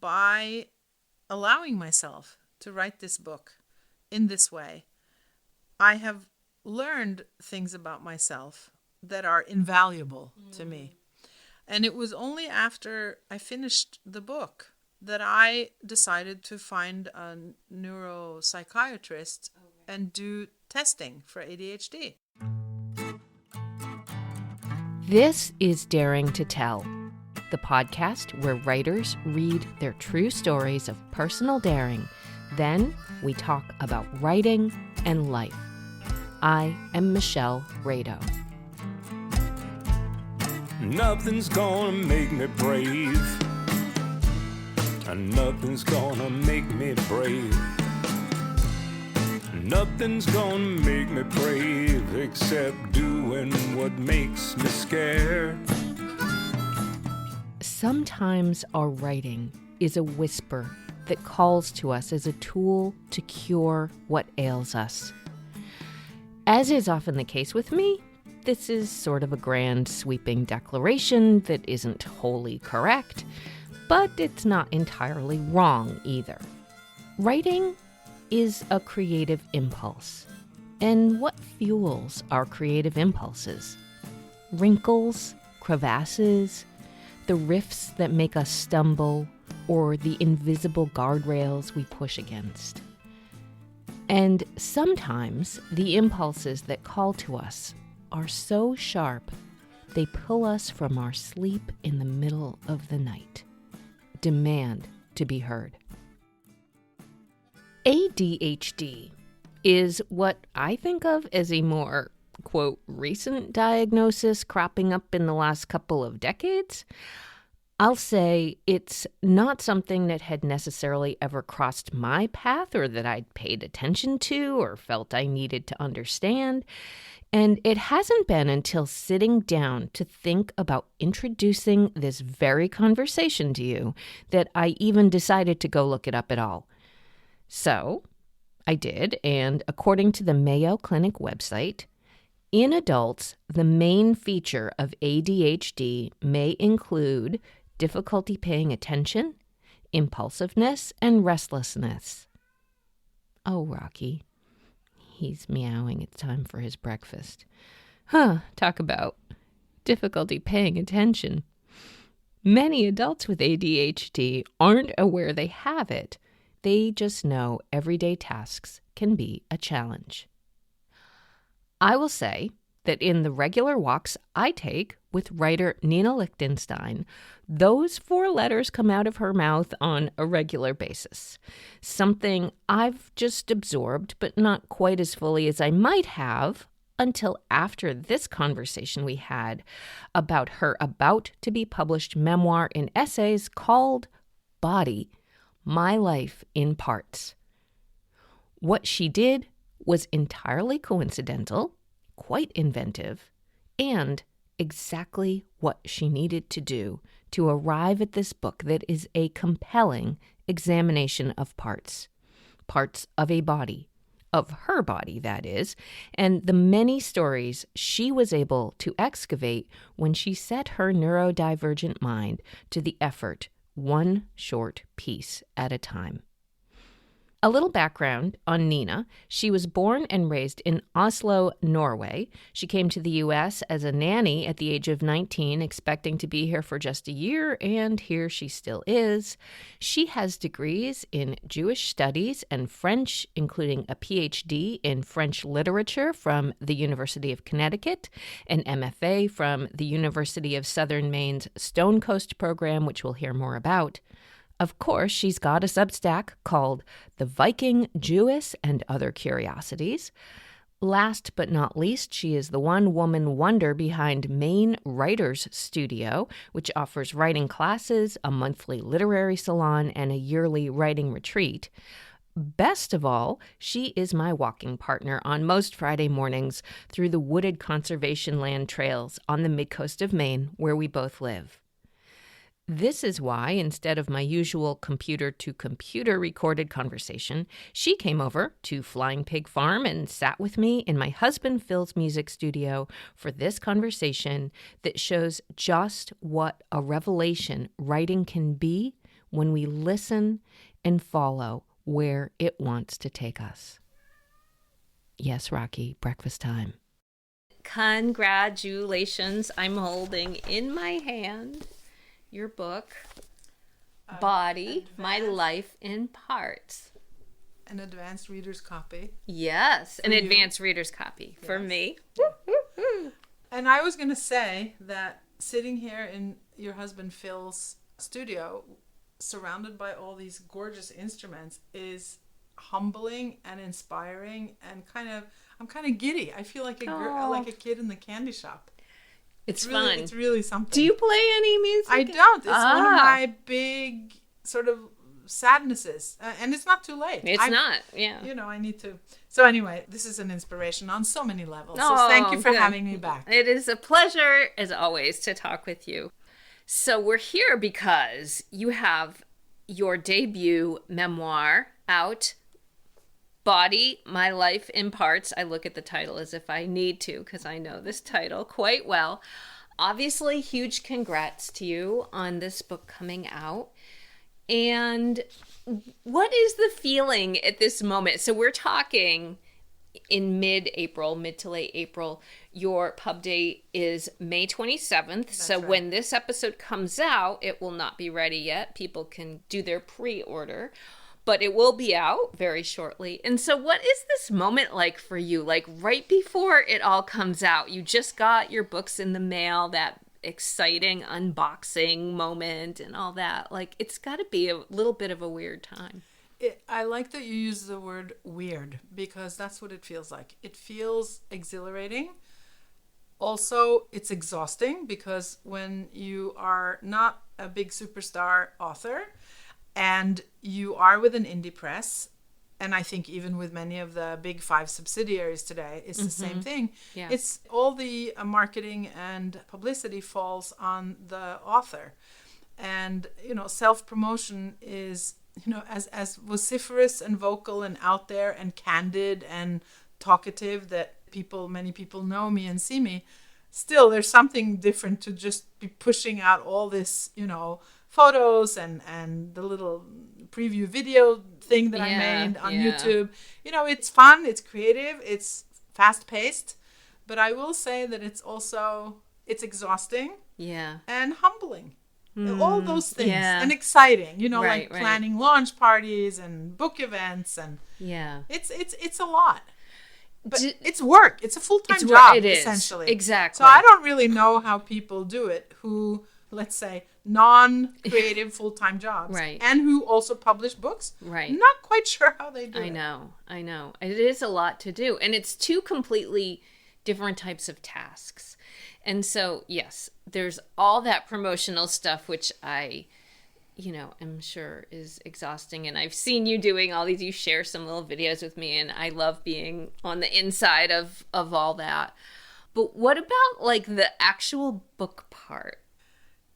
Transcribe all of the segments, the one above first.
by allowing myself to write this book in this way, I have learned things about myself that are invaluable to me. And it was only after I finished the book that I decided to find a neuropsychiatrist and do testing for ADHD. This is Daring to Tell, the podcast where writers read their true stories of personal daring. Then we talk about writing and life. I am Michelle Rado. Nothing's gonna make me brave. Nothing's gonna make me brave. Nothing's gonna make me brave except doing what makes me scared. Sometimes our writing is a whisper that calls to us as a tool to cure what ails us. As is often the case with me, this is sort of a grand sweeping declaration that isn't wholly correct, but it's not entirely wrong either. Writing is a creative impulse. And what fuels our creative impulses? Wrinkles, crevasses, the rifts that make us stumble, or the invisible guardrails we push against. And sometimes the impulses that call to us are so sharp they pull us from our sleep in the middle of the night. Demand to be heard. ADHD is what I think of as a more, quote, recent diagnosis cropping up in the last couple of decades. I'll say it's not something that had necessarily ever crossed my path or that I'd paid attention to or felt I needed to understand. And it hasn't been until sitting down to think about introducing this very conversation to you that I even decided to go look it up at all. So I did, and according to the Mayo Clinic website, in adults, the main feature of ADHD may include difficulty paying attention, impulsiveness, and restlessness. Oh, Rocky. He's meowing. It's time for his breakfast. Talk about difficulty paying attention. Many adults with ADHD aren't aware they have it. They just know everyday tasks can be a challenge. I will say that in the regular walks I take with writer Nina Lichtenstein, those 4 letters come out of her mouth on a regular basis. Something I've just absorbed, but not quite as fully as I might have until after this conversation we had about her about-to-be-published memoir in essays called Body, My Life in Parts. What she did was entirely coincidental, quite inventive, and exactly what she needed to do to arrive at this book that is a compelling examination of parts of a body, of her body, that is, and the many stories she was able to excavate when she set her neurodivergent mind to the effort, one short piece at a time. A little background on Nina. She was born and raised in Oslo, Norway. She came to the U.S. as a nanny at the age of 19, expecting to be here for just a year, and here she still is. She has degrees in Jewish studies and French, including a Ph.D. in French literature from the University of Connecticut, an MFA from the University of Southern Maine's Stone Coast program, which we'll hear more about. Of course, she's got a Substack called The Viking, Jewess, and Other Curiosities. Last but not least, she is the one-woman wonder behind Maine Writers Studio, which offers writing classes, a monthly literary salon, and a yearly writing retreat. Best of all, she is my walking partner on most Friday mornings through the wooded conservation land trails on the mid-coast of Maine, where we both live. This is why, instead of my usual computer-to-computer recorded conversation, she came over to Flying Pig Farm and sat with me in my husband Phil's music studio for this conversation that shows just what a revelation writing can be when we listen and follow where it wants to take us. Yes, Rocky, breakfast time. Congratulations. I'm holding in my hand your book, Body, My Life in Parts. An advanced reader's copy. Yes, an you. advanced reader's copy for me. And I was going to say that sitting here in your husband Phil's studio, surrounded by all these gorgeous instruments, is humbling and inspiring, and I'm kind of giddy. I feel like like a kid in the candy shop. It's really, fun. It's really something. Do you play any music? I don't. It's one of my big sort of sadnesses, and it's not too late. It's not. Yeah. I need to. So anyway, this is an inspiration on so many levels. So thank you for having me back. It is a pleasure, as always, to talk with you. So we're here because you have your debut memoir out, Body, My Life in Parts. I look at the title as if I need to, because I know this title quite well. Obviously, huge congrats to you on this book coming out. And what is the feeling at this moment? So we're talking in mid to late April. Your pub date is May 27th. So right. When this episode comes out, it will not be ready yet. People can do their pre-order, but it will be out very shortly. And so what is this moment like for you? Like right before it all comes out, you just got your books in the mail, that exciting unboxing moment and all that. Like, it's got to be a little bit of a weird time. I like that you use the word weird, because that's what it feels like. It feels exhilarating. Also, it's exhausting, because when you are not a big superstar author and you are with an indie press, and I think even with many of the big 5 subsidiaries today, it's the same thing. Yeah. It's all the marketing and publicity falls on the author. And, self-promotion is, as vociferous and vocal and out there and candid and talkative that many people know me and see me. Still, there's something different to just be pushing out all this, photos and the little preview video thing that I made on YouTube. It's fun, it's creative, it's fast-paced, but I will say that it's exhausting and humbling. All those things and exciting, like planning launch parties and book events, and it's a lot. But it's work. It's a full-time job, essentially. Exactly. So I don't really know how people do it who, let's say, non-creative full-time jobs. Right. And who also publish books. Right. Not quite sure how they do it. I know. It is a lot to do. And it's 2 completely different types of tasks. And so, yes, there's all that promotional stuff, which I I'm sure is exhausting. And I've seen you doing all these. You share some little videos with me, and I love being on the inside of all that. But what about like the actual book part?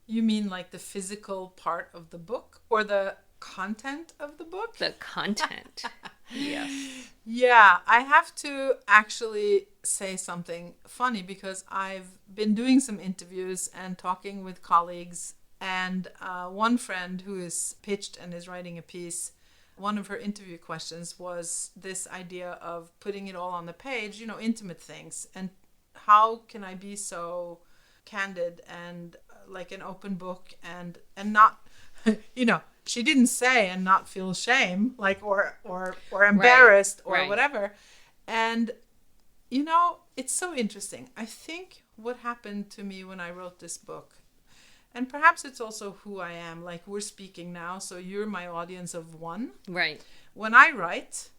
You mean like the physical part of the book, or the content of the book? The content. Yes. Yeah, I have to actually say something funny, because I've been doing some interviews and talking with colleagues. And one friend who is pitched and is writing a piece, one of her interview questions was this idea of putting it all on the page, intimate things. And how can I be so candid and like an open book and not, she didn't say and not feel shame, like, or embarrassed or whatever. And, it's so interesting. I think what happened to me when I wrote this book, and perhaps it's also who I am. Like, we're speaking now, so you're my audience of one. Right. When I write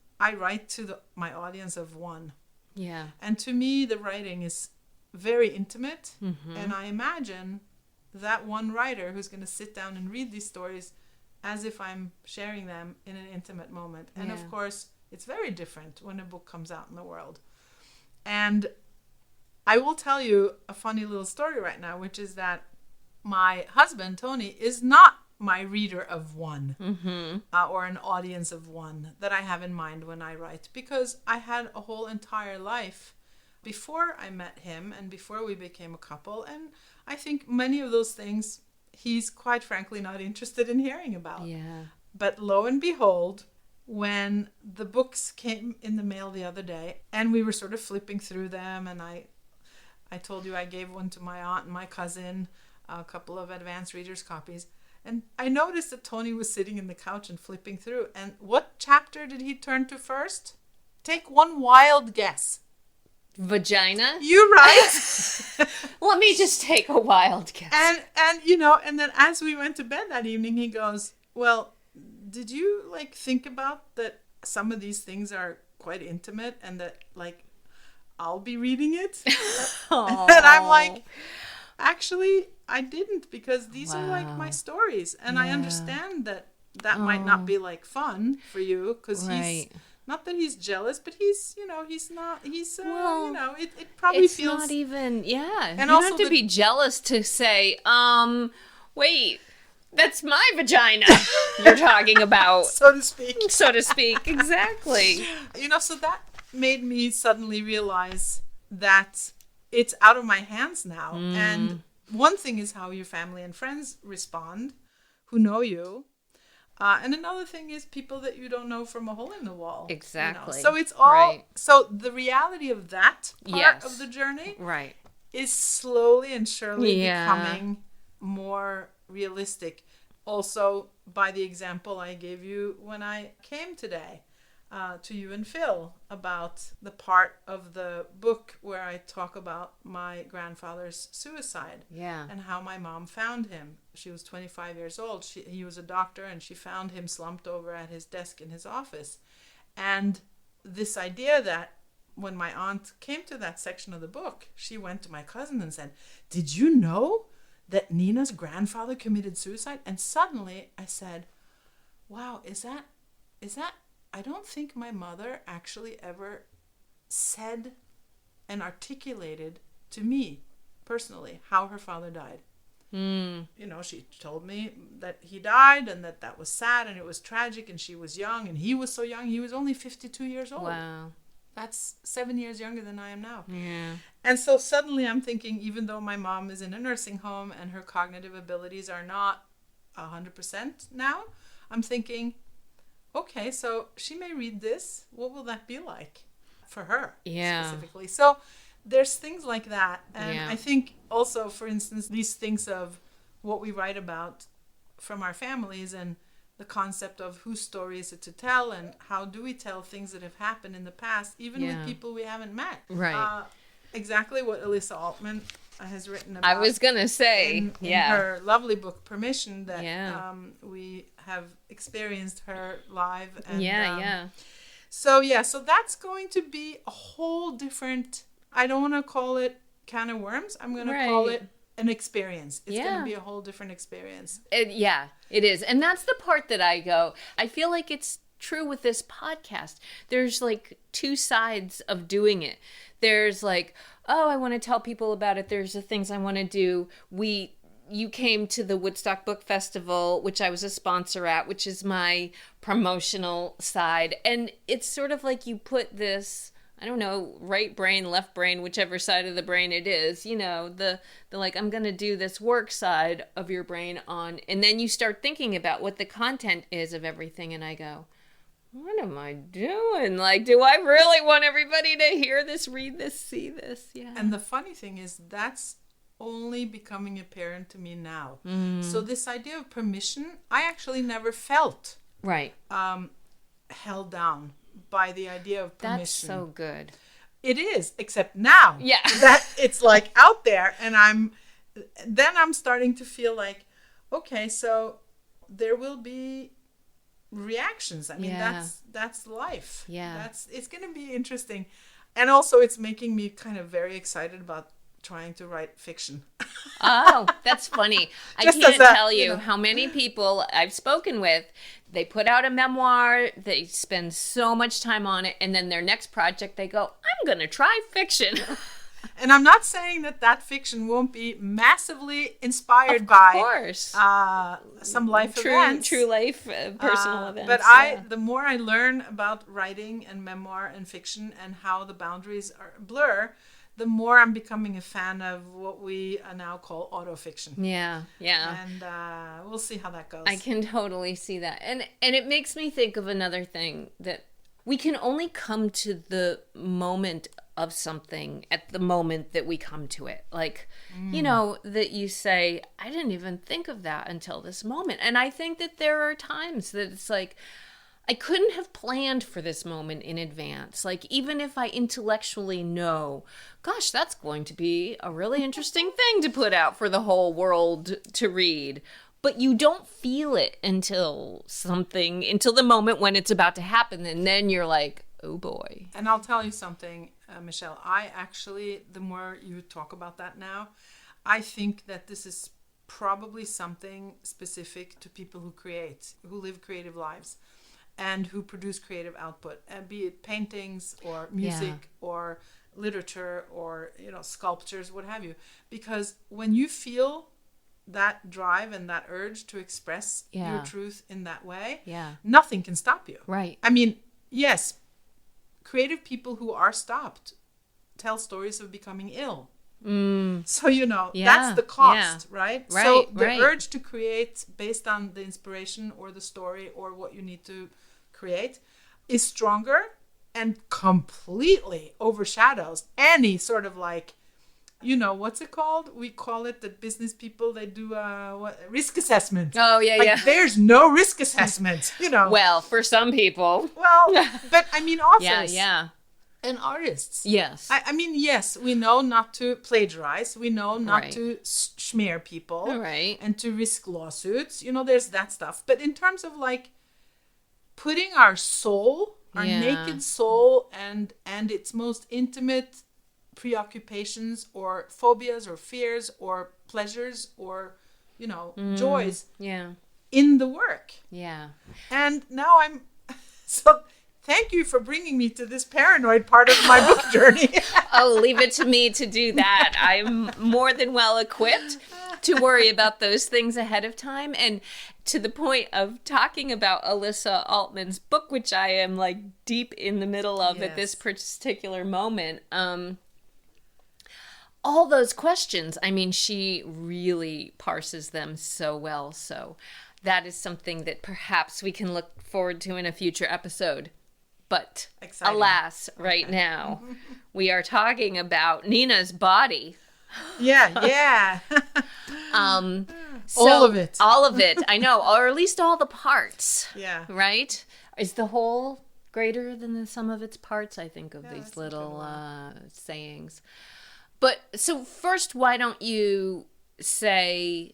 to my audience of one. Yeah. And to me, the writing is very intimate. Mm-hmm. And I imagine that one writer who's going to sit down and read these stories as if I'm sharing them in an intimate moment. And of course, it's very different when a book comes out in the world. And I will tell you a funny little story right now, which is that my husband, Tony, is not my reader of one, or an audience of one that I have in mind when I write, because I had a whole entire life before I met him and before we became a couple. And I think many of those things he's quite frankly not interested in hearing about. Yeah. But lo and behold, when the books came in the mail the other day and we were sort of flipping through them, and I told you I gave one to my aunt and my cousin, a couple of advanced readers copies. And I noticed that Tony was sitting in the couch and flipping through. And what chapter did he turn to first? Take one wild guess. Vagina? You're right. Let me just take a wild guess. And and then as we went to bed that evening, he goes, well, did you like think about that some of these things are quite intimate and that like I'll be reading it? And I'm like, actually, I didn't, because these are like my stories. And I understand that might not be like fun for you, because he's, not that he's jealous, but he's, he's not, he's, it probably it's feels. It's not even, And you also don't have to be jealous to say, wait, that's my vagina you're talking about. So to speak. So to speak, exactly. So that made me suddenly realize that it's out of my hands now. And one thing is how your family and friends respond, who know you. And another thing is people that you don't know from a hole in the wall. Exactly. So it's all, so the reality of that part of the journey is slowly and surely becoming more realistic. Also, by the example I gave you when I came today to you and Phil about the part of the book where I talk about my grandfather's suicide and how my mom found him. She was 25 years old. He was a doctor, and she found him slumped over at his desk in his office. And this idea that when my aunt came to that section of the book, she went to my cousin and said, did you know that Nina's grandfather committed suicide? And suddenly I said, wow, is that, I don't think my mother actually ever said and articulated to me personally how her father died. She told me that he died and that was sad and it was tragic, and she was young and he was so young. He was only 52 years old. Wow. That's 7 years younger than I am now. Yeah. And so suddenly I'm thinking, even though my mom is in a nursing home and her cognitive abilities are not 100% now, I'm thinking, okay, so she may read this. What will that be like for her specifically? So there's things like that. And I think also, for instance, these things of what we write about from our families and the concept of whose story is it to tell and how do we tell things that have happened in the past, even with people we haven't met. Right. Exactly what Alyssa Altman has written about. I was going to say, in her lovely book, Permission, that we have experienced her live. And, So that's going to be a whole different, I don't want to call it can of worms. I'm going to call it an experience. It's going to be a whole different experience. It is. And that's the part that I feel like it's true with this podcast. There's like two sides of doing it. There's like, oh, I want to tell people about it. There's the things I want to do. You came to the Woodstock Book Festival, which I was a sponsor at, which is my promotional side. And it's sort of like you put this, I don't know, right brain, left brain, whichever side of the brain it is, the like, I'm going to do this work side of your brain on. And then you start thinking about what the content is of everything. And I go, what am I doing? Like, do I really want everybody to hear this, read this, see this? Yeah. And the funny thing is that's only becoming apparent to me now. So this idea of permission, I actually never felt held down by the idea of permission. That's so good. It is, except now that it's like out there, and I'm starting to feel like, okay, so there will be reactions. I mean, that's life. It's going to be interesting. And also it's making me kind of very excited about trying to write fiction. Oh, that's funny. I can't tell you how many people I've spoken with, they put out a memoir, they spend so much time on it, and then their next project they go, I'm going to try fiction. And I'm not saying that fiction won't be massively inspired by some life events. True life, personal events. But the more I learn about writing and memoir and fiction and how the boundaries blur, the more I'm becoming a fan of what we now call autofiction. Yeah, yeah. And we'll see how that goes. I can totally see that. And it makes me think of another thing, that we can only come to the moment of something at the moment that we come to it. Like, you know, that you say, I didn't even think of that until this moment. And I think that there are times that it's like, I couldn't have planned for this moment in advance. Like, even if I intellectually know, gosh, that's going to be a really interesting thing to put out for the whole world to read. But you don't feel it until the moment when it's about to happen. And then you're like, oh boy. And I'll tell you something, Michelle. I actually, the more you talk about that now, I think that this is probably something specific to people who create, who live creative lives, and who produce creative output, and be it paintings or music or literature or, you know, sculptures, what have you. Because when you feel that drive and that urge to express your truth in that way, nothing can stop you. Right. I mean, yes, creative people who are stopped tell stories of becoming ill. So, you know, that's the cost, right? So the urge to create based on the inspiration or the story or what you need to create is stronger and completely overshadows any sort of, like, you know, what's it called? We call it, the business people, they do risk assessment. Oh, yeah, like, there's no risk assessment, you know. Well, for some people. Well, but I mean, authors. Yeah. And artists. Yes. I mean, yes, we know not to plagiarize. We know not to smear people. Right. And to risk lawsuits. You know, there's that stuff. But in terms of, like, putting our soul, our naked soul, and its most intimate preoccupations or phobias or fears or pleasures or, you know, joys in the work. Yeah. And now I'm... So... Thank you for bringing me to this paranoid part of my book journey. Oh, leave it to me to do that. I'm more than well equipped to worry about those things ahead of time. And to the point of talking about Alyssa Altman's book, which I am, like, deep in the middle of at this particular moment, all those questions, I mean, she really parses them so well. So that is something that perhaps we can look forward to in a future episode. But exciting. Alas, right now, we are talking about Nina's body. Yeah. So, all of it. All of it, I know, or at least all the parts. Yeah. Right? Is the whole greater than the sum of its parts? I think of these little sayings. But, so first, why don't you say,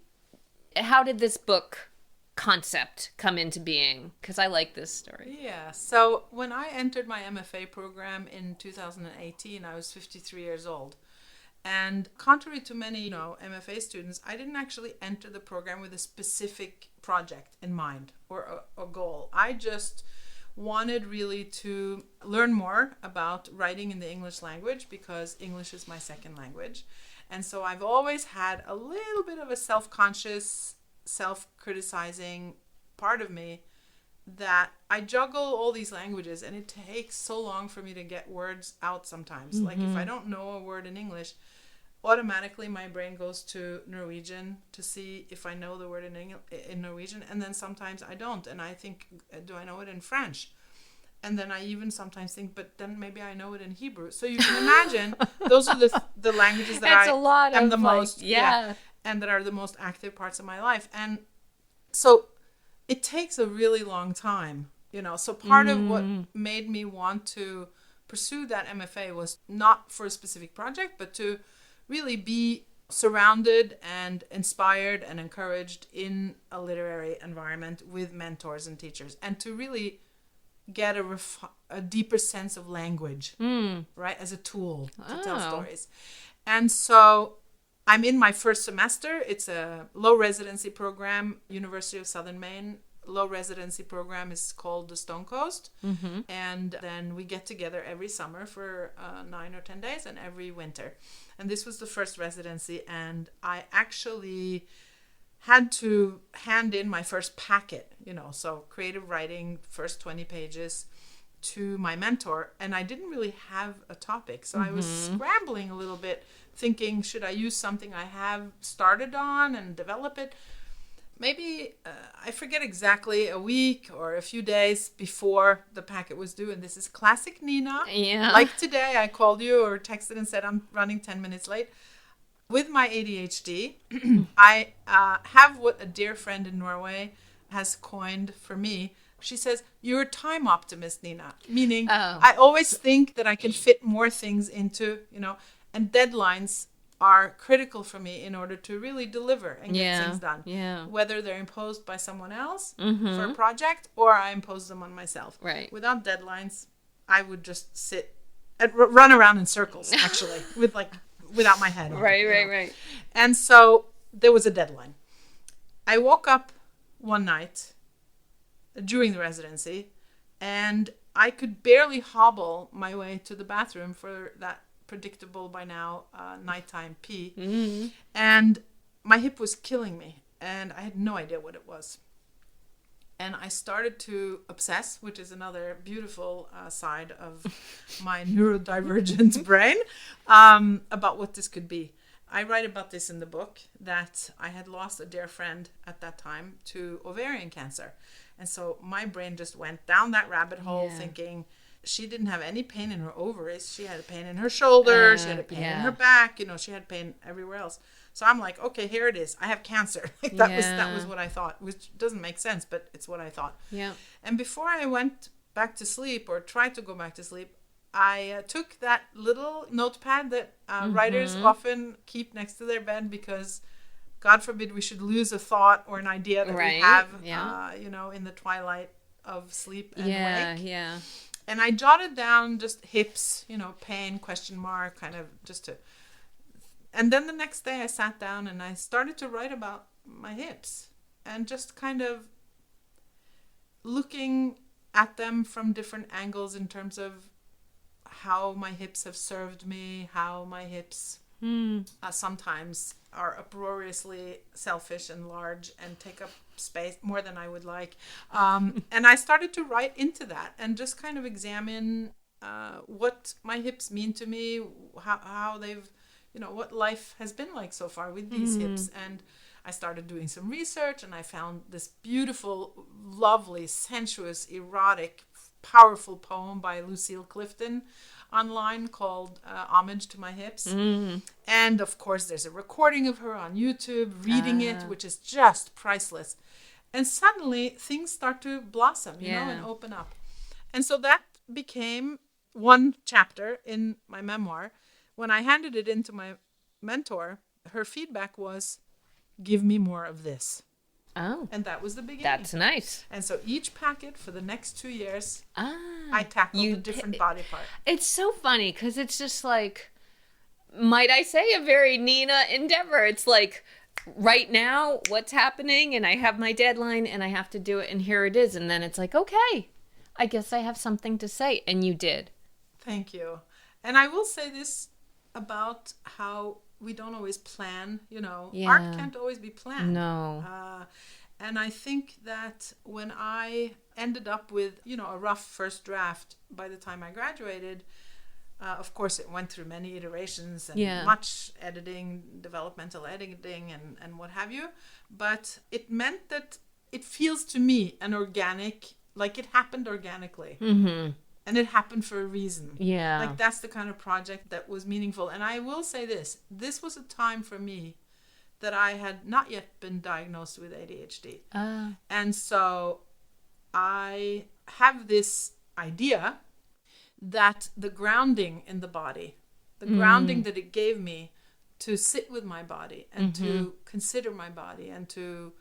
how did this book concept come into being? Because I like this story. Yeah. So when I entered my MFA program in 2018, I was 53 years old. And contrary to many, you know, MFA students, I didn't actually enter the program with a specific project in mind or a goal. I just wanted really to learn more about writing in the English language because English is my second language. And so I've always had a little bit of a self-conscious, self-criticizing part of me that I juggle all these languages and it takes so long for me to get words out sometimes. Like, if I don't know a word in English, automatically my brain goes to Norwegian to see if I know the word in Norwegian, and then sometimes I don't, and I think, do I know it in French? And then I even sometimes think, but then maybe I know it in Hebrew. So you can imagine those are the languages that I am the most and that are the most active parts of my life. And so it takes a really long time, you know. So part of what made me want to pursue that MFA was not for a specific project, but to really be surrounded and inspired and encouraged in a literary environment with mentors and teachers, and to really get a deeper sense of language, right, as a tool to tell stories. And so I'm in my first semester. It's a low residency program, University of Southern Maine. Low residency program is called the Stone Coast. And then we get together every summer for 9 or 10 days and every winter. And this was the first residency. And I actually had to hand in my first packet, you know, so creative writing, first 20 pages, to my mentor, and I didn't really have a topic. So I was scrambling a little bit, thinking, should I use something I have started on and develop it? Maybe, I forget exactly, a week or a few days before the packet was due. And this is classic Nina. Yeah. Like today, I called you or texted and said, I'm running 10 minutes late. With my ADHD, I have what a dear friend in Norway has coined for me. She says, you're a time optimist, Nina. Meaning, I always think that I can fit more things into, and deadlines are critical for me in order to really deliver and get things done. Yeah. Whether they're imposed by someone else for a project or I impose them on myself. Right. Without deadlines, I would just sit and run around in circles, actually, without my head on. Right. And so there was a deadline. I woke up one night during the residency and I could barely hobble my way to the bathroom for that predictable by now nighttime pee. Mm-hmm. And my hip was killing me and I had no idea what it was. And I started to obsess, which is another beautiful side of my neurodivergent brain, about what this could be. I write about this in the book, that I had lost a dear friend at that time to ovarian cancer. And so my brain just went down that rabbit hole thinking she didn't have any pain in her ovaries. She had a pain in her shoulder. She had a pain in her back. She had pain everywhere else. So I'm like, okay, here it is. I have cancer. That was what I thought, which doesn't make sense, but it's what I thought. Yeah. And before I went back to sleep or tried to go back to sleep, I took that little notepad that writers often keep next to their bed because, God forbid, we should lose a thought or an idea that we have, in the twilight of sleep and wake. Yeah. And I jotted down just hips, pain, question mark, kind of just to... And then the next day I sat down and I started to write about my hips and just kind of looking at them from different angles in terms of how my hips have served me, how my hips sometimes are uproariously selfish and large and take up space more than I would like. And I started to write into that and just kind of examine what my hips mean to me, how they've, what life has been like so far with these hips. And I started doing some research and I found this beautiful, lovely, sensuous, erotic, powerful poem by Lucille Clifton online called Homage to My Hips. And of course there's a recording of her on YouTube reading it, which is just priceless. And suddenly things start to blossom, and open up. And so that became one chapter in my memoir. When I handed it in to my mentor, her feedback was, give me more of this. Oh. And that was the beginning. That's nice. And so each packet for the next 2 years, I tackled a different body part. It's so funny because it's just like, might I say, a very Nina endeavor. It's like, right now, what's happening? And I have my deadline and I have to do it. And here it is. And then it's like, okay, I guess I have something to say. And you did. Thank you. And I will say this about how we don't always plan, art can't always be planned. No. And I think that when I ended up with, a rough first draft by the time I graduated, of course it went through many iterations and much editing, developmental editing and what have you. But it meant that it feels to me like it happened organically. Mm-hmm. And it happened for a reason. Yeah. Like that's the kind of project that was meaningful. And I will say this was a time for me that I had not yet been diagnosed with ADHD. And so I have this idea that the grounding in the body, the grounding that it gave me to sit with my body and to consider my body and to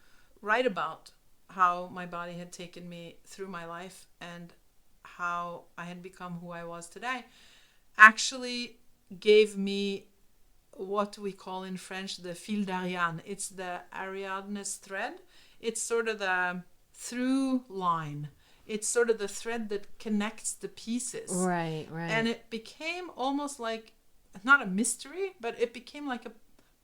write about how my body had taken me through my life and how I had become who I was today, actually gave me what we call in French the fil d'Ariane. It's the Ariadne's thread. It's sort of the through line. It's sort of the thread that connects the pieces. Right. And it became almost like, not a mystery, but it became like a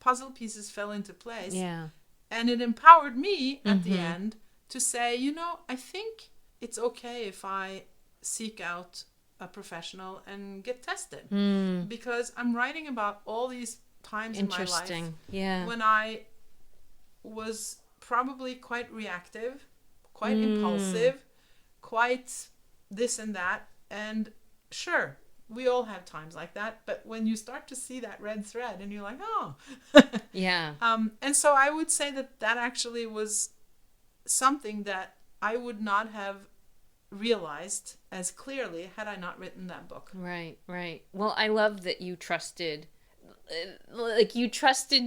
puzzle pieces fell into place. Yeah. And it empowered me at the end to say, I think it's okay if I seek out a professional and get tested. Mm. Because I'm writing about all these times in my life Yeah. when I was probably quite reactive, quite impulsive, quite this and that. And sure, we all have times like that. But when you start to see that red thread and you're like, oh. Yeah. And so I would say that that actually was something that I would not have realized as clearly had I not written that book. Right, right. Well, I love that you trusted, like you trusted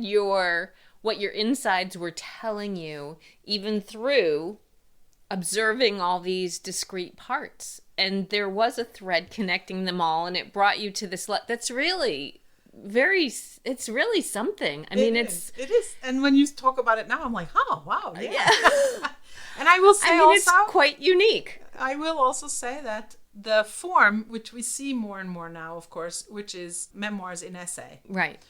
what your insides were telling you, even through observing all these discrete parts. And there was a thread connecting them all, and it brought you to this. That's really it's really something. I mean, It is. And when you talk about it now, I'm like, oh, wow, yeah. And I will say it's quite unique. I will also say that the form, which we see more and more now, of course, which is memoirs in essay. Right.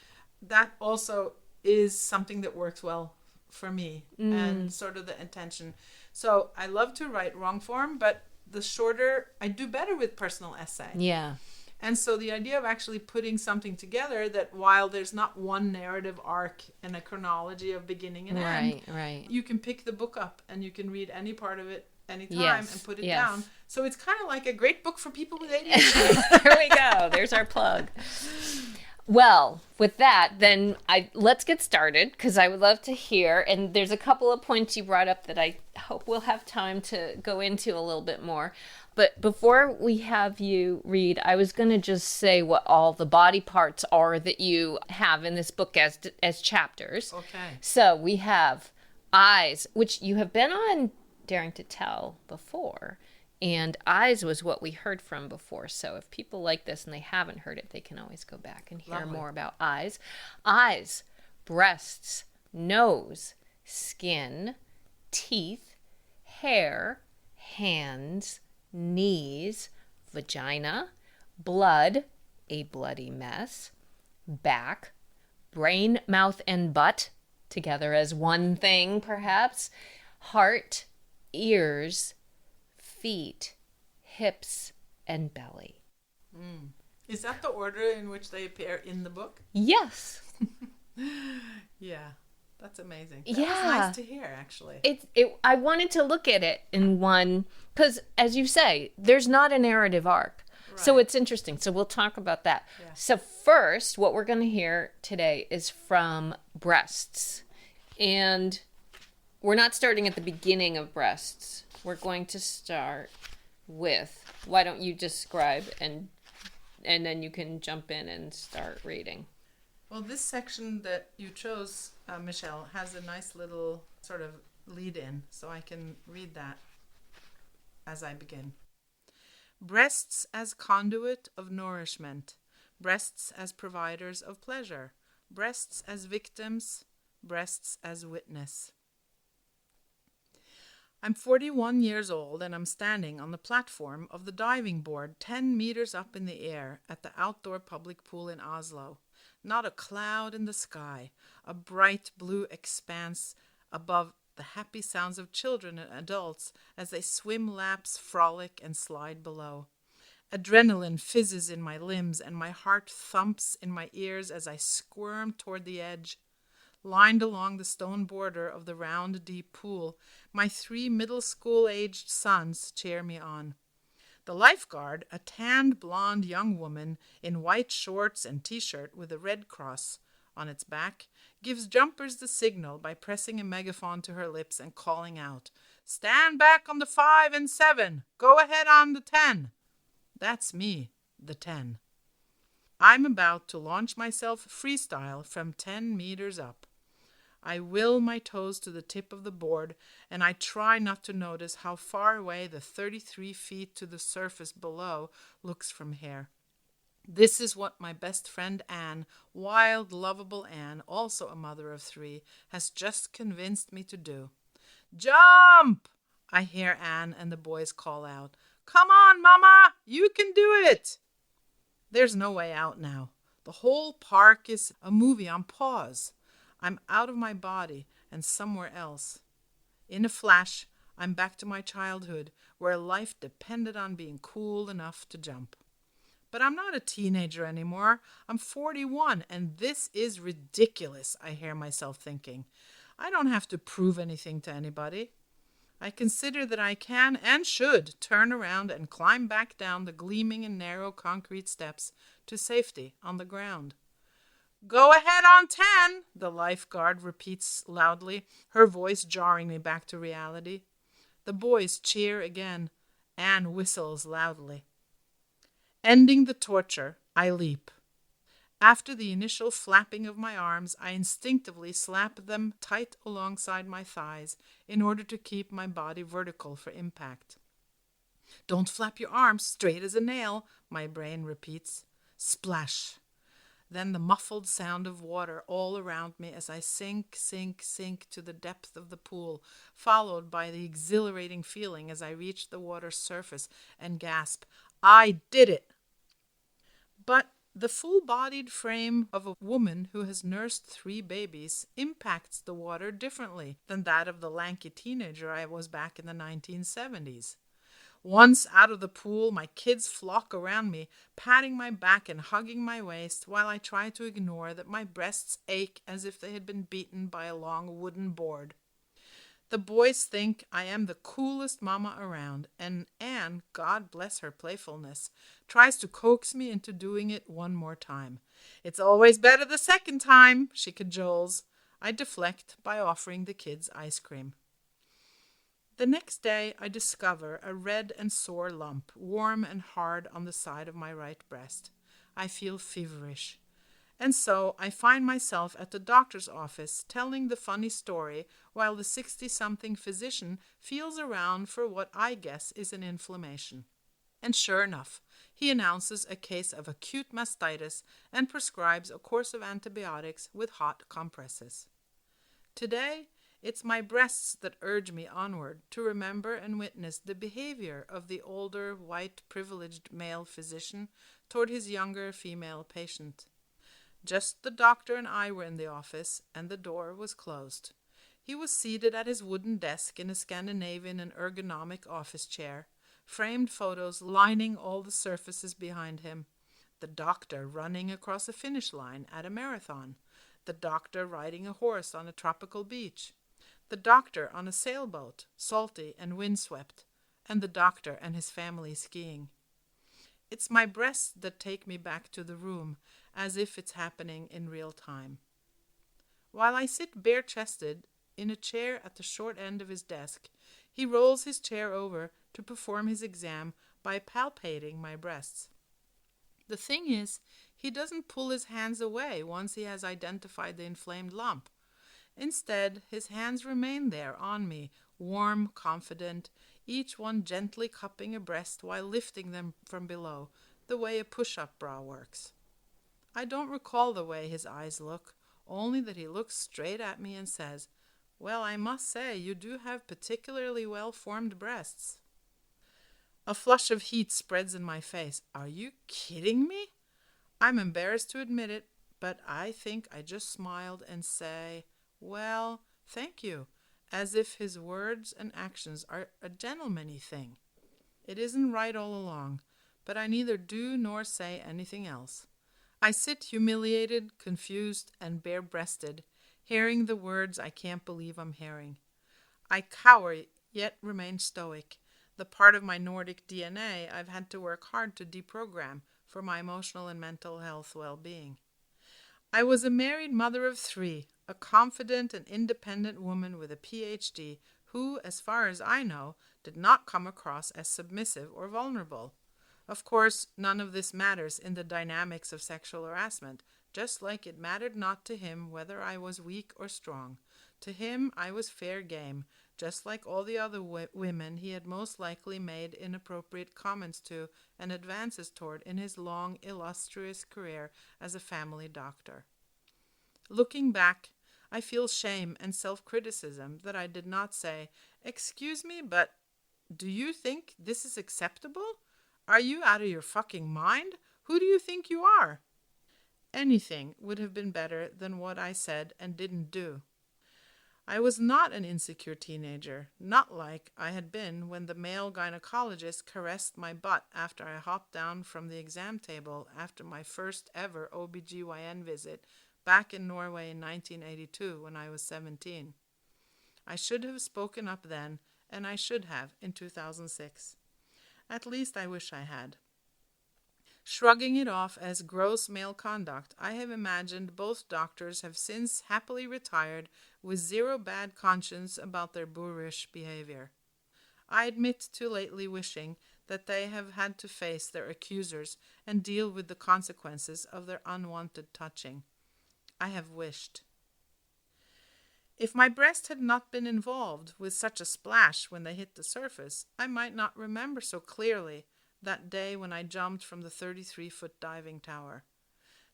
That also is something that works well for me and sort of the intention. So I love to write long form, but the shorter, I do better with personal essay. Yeah. And so the idea of actually putting something together that while there's not one narrative arc and a chronology of beginning and end, right. you can pick the book up and you can read any part of it anytime and put it down. So it's kind of like a great book for people with ADHD. There we go. There's our plug. Well, with that, then let's get started, because I would love to hear, and there's a couple of points you brought up that I hope we'll have time to go into a little bit more. But before we have you read, I was going to just say what all the body parts are that you have in this book as chapters. Okay. So we have eyes, which you have been on Daring to Tell before. And eyes was what we heard from before. So if people like this and they haven't heard it, they can always go back and hear more about eyes. Eyes, breasts, nose, skin, teeth, hair, hands, knees, vagina, blood, a bloody mess, back, brain, mouth, and butt, together as one thing perhaps, heart, ears, feet, hips, and belly. Is that the order in which they appear in the book? Yes. Yeah, that's amazing. Yeah. That's nice to hear, actually. I wanted to look at it in one, because as you say, there's not a narrative arc. Right. So it's interesting. So we'll talk about that. Yeah. So first, what we're going to hear today is from breasts. And we're not starting at the beginning of breasts. We're going to start with, why don't you describe and then you can jump in and start reading. Well, this section that you chose, Michelle, has a nice little sort of lead in, so I can read that as I begin. Breasts as conduit of nourishment, breasts as providers of pleasure, breasts as victims, breasts as witness. I'm 41 years old and I'm standing on the platform of the diving board 10 meters up in the air at the outdoor public pool in Oslo. Not a cloud in the sky, a bright blue expanse above the happy sounds of children and adults as they swim laps, frolic, and slide below. Adrenaline fizzes in my limbs and my heart thumps in my ears as I squirm toward the edge. Lined along the stone border of the round, deep pool, my 3 middle school-aged sons cheer me on. The lifeguard, a tanned blonde young woman in white shorts and t-shirt with a red cross on its back, gives jumpers the signal by pressing a megaphone to her lips and calling out, "Stand back on the 5 and 7. Go ahead on the 10. That's me, the 10. I'm about to launch myself freestyle from 10 meters up. I will my toes to the tip of the board, and I try not to notice how far away the 33 feet to the surface below looks from here. This is what my best friend Anne, wild, lovable Anne, also a mother of 3, has just convinced me to do. Jump! I hear Anne and the boys call out. Come on, Mama! You can do it! There's no way out now. The whole park is a movie on pause. I'm out of my body and somewhere else. In a flash, I'm back to my childhood, where where life depended on being cool enough to jump. But I'm not a teenager anymore. I'm 41, and this is ridiculous, I hear myself thinking. I don't have to prove anything to anybody. I consider that I can and should turn around and climb back down the gleaming and narrow concrete steps to safety on the ground. Go ahead on 10, the lifeguard repeats loudly, her voice jarring me back to reality. The boys cheer again. Anne whistles loudly. Ending the torture, I leap. After the initial flapping of my arms, I instinctively slap them tight alongside my thighs in order to keep my body vertical for impact. Don't flap your arms straight as a nail, my brain repeats. Splash. Then the muffled sound of water all around me as I sink to the depth of the pool, followed by the exhilarating feeling as I reach the water's surface and gasp, I did it! But the full-bodied frame of a woman who has nursed 3 babies impacts the water differently than that of the lanky teenager I was back in the 1970s. Once out of the pool, my kids flock around me, patting my back and hugging my waist while I try to ignore that my breasts ache as if they had been beaten by a long wooden board. The boys think I am the coolest mama around, and Anne, God bless her playfulness, tries to coax me into doing it one more time. It's always better the second time, she cajoles. I deflect by offering the kids ice cream. The next day, I discover a red and sore lump, warm and hard on the side of my right breast. I feel feverish. And so I find myself at the doctor's office telling the funny story while the 60-something physician feels around for what I guess is an inflammation. And sure enough, he announces a case of acute mastitis and prescribes a course of antibiotics with hot compresses. Today, it's my breasts that urge me onward to remember and witness the behavior of the older, white, privileged male physician toward his younger female patient. Just the doctor and I were in the office, and the door was closed. He was seated at his wooden desk in a Scandinavian and ergonomic office chair, framed photos lining all the surfaces behind him. The doctor running across a finish line at a marathon. The doctor riding a horse on a tropical beach. The doctor on a sailboat, salty and windswept, and the doctor and his family skiing. It's my breasts that take me back to the room, as if it's happening in real time. While I sit bare-chested in a chair at the short end of his desk, he rolls his chair over to perform his exam by palpating my breasts. The thing is, he doesn't pull his hands away once he has identified the inflamed lump. Instead, his hands remain there on me, warm, confident, each one gently cupping a breast while lifting them from below, the way a push-up bra works. I don't recall the way his eyes look, only that he looks straight at me and says, "Well, I must say, you do have particularly well-formed breasts." A flush of heat spreads in my face. Are you kidding me? I'm embarrassed to admit it, but I think I just smiled and say, "Well, thank you," as if his words and actions are a gentlemanly thing. It isn't right all along, but I neither do nor say anything else. I sit humiliated, confused, and bare-breasted, hearing the words I can't believe I'm hearing. I cower, yet remain stoic, the part of my Nordic DNA I've had to work hard to deprogram for my emotional and mental health well-being. I was a married mother of 3, a confident and independent woman with a PhD who, as far as I know, did not come across as submissive or vulnerable. Of course, none of this matters in the dynamics of sexual harassment, just like it mattered not to him whether I was weak or strong. To him, I was fair game, just like all the other women he had most likely made inappropriate comments to and advances toward in his long, illustrious career as a family doctor. Looking back, I feel shame and self-criticism that I did not say, "Excuse me, but do you think this is acceptable? Are you out of your fucking mind? Who do you think you are?" Anything would have been better than what I said and didn't do. I was not an insecure teenager, not like I had been when the male gynecologist caressed my butt after I hopped down from the exam table after my first ever OBGYN visit back in Norway in 1982 when I was 17. I should have spoken up then, and I should have in 2006. At least I wish I had. Shrugging it off as gross male conduct, I have imagined both doctors have since happily retired with zero bad conscience about their boorish behavior. I admit to lately wishing that they have had to face their accusers and deal with the consequences of their unwanted touching. I have wished. If my breast had not been involved with such a splash when they hit the surface, I might not remember so clearly that day when I jumped from the 33-foot diving tower.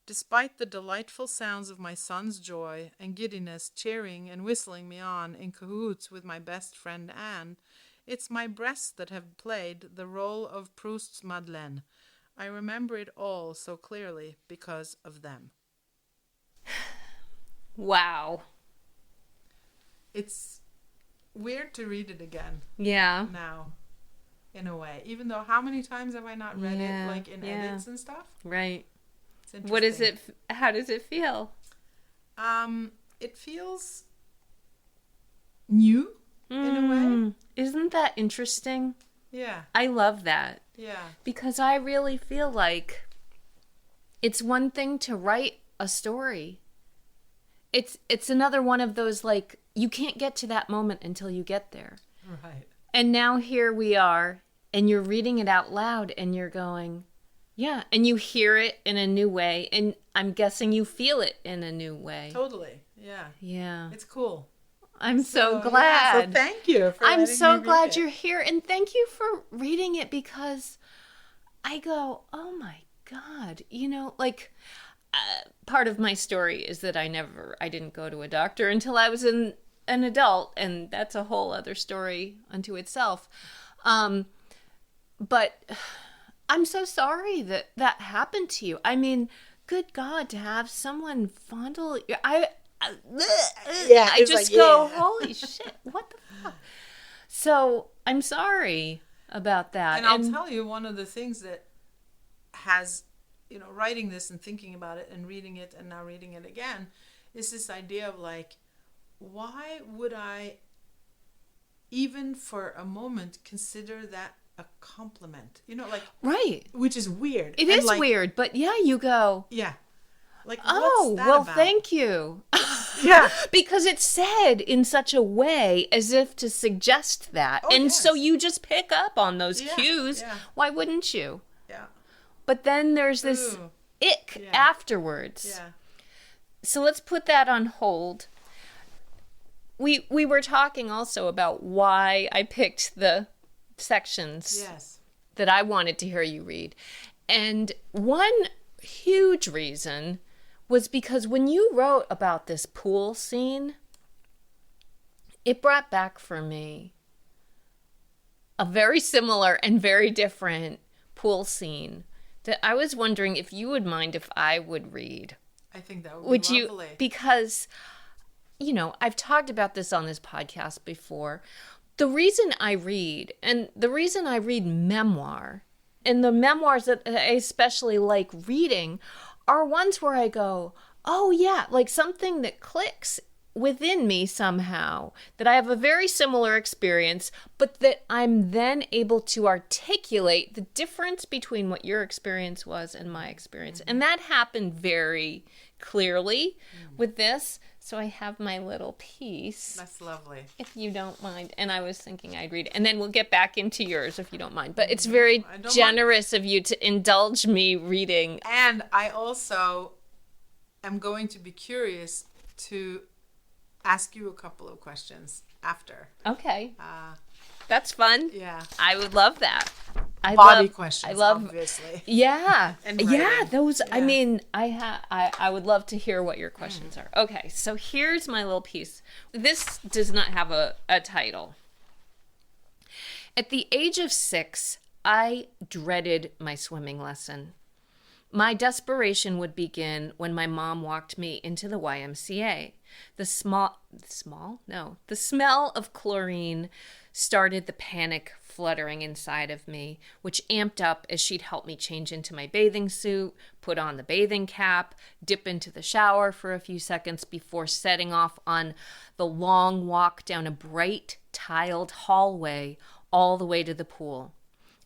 Despite the delightful sounds of my son's joy and giddiness cheering and whistling me on in cahoots with my best friend Anne, it's my breasts that have played the role of Proust's Madeleine. I remember it all so clearly because of them. Wow. It's weird to read it again Yeah. now, in a way. Even though, how many times have I not read Yeah, it, like in yeah. edits and stuff? Right. It's interesting. What is it? How does it feel? It feels new in a way. Isn't that interesting? Yeah, I love that yeah, because I really feel like it's one thing to write a story. It's another one of those, like, you can't get to that moment until you get there. right. And now here we are, and you're reading it out loud, and you're going, yeah, and you hear it in a new way, and I'm guessing you feel it in a new way. Totally, yeah. Yeah. It's cool. I'm so Yeah, glad. so thank you for I'm letting so me read glad it. you're here, and thank you for reading it, because I go, oh my God, like, part of my story is that I didn't go to a doctor until I was an adult, and that's a whole other story unto itself. But I'm so sorry that happened to you. I mean, good God, to have someone fondle your, I it's just like, go, yeah. holy shit, what the fuck? So I'm sorry about that. And I'll tell you, one of the things that has, writing this and thinking about it and reading it and now reading it again, is this idea of, like, why would I even for a moment consider that a compliment? Like, Right. which is weird. It And, is like, weird, but yeah, you go, Yeah. Like, oh, what's that well, about? thank you. Yeah. Because it's said in such a way as if to suggest that. Oh, and so yes. you just pick up on those Yeah, cues. yeah. Why wouldn't you? Yeah. But then there's this Ooh. ick Yeah. afterwards. Yeah. So let's put that on hold. We were talking also about why I picked the sections Yes. that I wanted to hear you read. And one huge reason was because when you wrote about this pool scene, it brought back for me a very similar and very different pool scene that I was wondering if you would mind if I would read. I think that would Would be you? lovely. Because, I've talked about this on this podcast before. The reason I read, and the reason I read memoir, and the memoirs that I especially like reading, are ones where I go, oh yeah, like something that clicks within me somehow, that I have a very similar experience, but that I'm then able to articulate the difference between what your experience was and my experience. And that happened very clearly with this. So I have my little piece, That's lovely. if you don't mind. And I was thinking I'd read it. And then we'll get back into yours if you don't mind. But it's very I don't generous of you to indulge me reading. And I also am going to be curious to ask you a couple of questions after. Okay. That's fun. Yeah. I would love that. Body questions, I love, obviously. yeah, And yeah. writing. Those. I Yeah. mean, I would love to hear what your questions are. Okay, so here's my little piece. This does not have a title. At the age of 6, I dreaded my swimming lesson. My desperation would begin when my mom walked me into the YMCA. The smell of chlorine started the panic fluttering inside of me, which amped up as she'd help me change into my bathing suit, put on the bathing cap, dip into the shower for a few seconds before setting off on the long walk down a bright, tiled hallway all the way to the pool.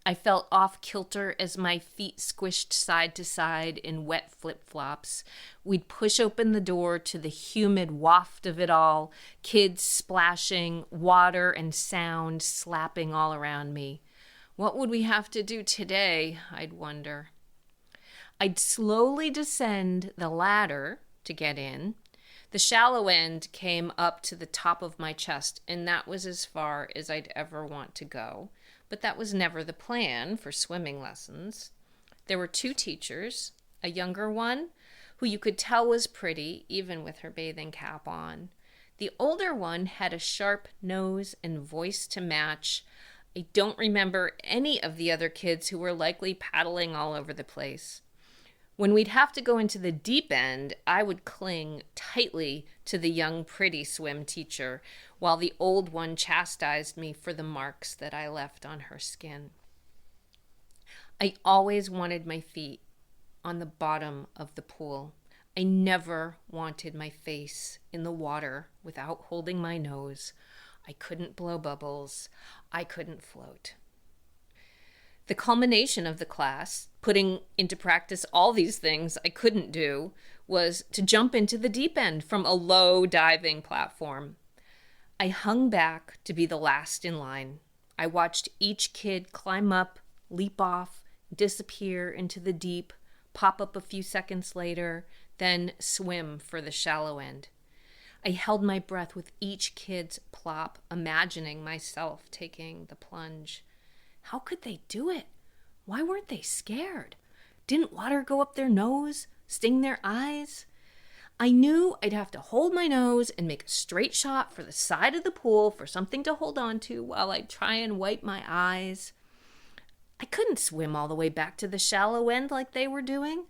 I felt off kilter as my feet squished side to side in wet flip-flops. We'd push open the door to the humid waft of it all, kids splashing, water and sound slapping all around me. What would we have to do today, I'd wonder. I'd slowly descend the ladder to get in. The shallow end came up to the top of my chest, and that was as far as I'd ever want to go. But that was never the plan for swimming lessons. There were 2 teachers, a younger one, who you could tell was pretty, even with her bathing cap on. The older one had a sharp nose and voice to match. I don't remember any of the other kids who were likely paddling all over the place. When we'd have to go into the deep end, I would cling tightly to the young, pretty swim teacher, while the old one chastised me for the marks that I left on her skin. I always wanted my feet on the bottom of the pool. I never wanted my face in the water without holding my nose. I couldn't blow bubbles. I couldn't float. The culmination of the class, putting into practice all these things I couldn't do, was to jump into the deep end from a low diving platform. I hung back to be the last in line. I watched each kid climb up, leap off, disappear into the deep, pop up a few seconds later, then swim for the shallow end. I held my breath with each kid's plop, imagining myself taking the plunge. How could they do it? Why weren't they scared? Didn't water go up their nose, sting their eyes? I knew I'd have to hold my nose and make a straight shot for the side of the pool for something to hold on to while I'd try and wipe my eyes. I couldn't swim all the way back to the shallow end like they were doing.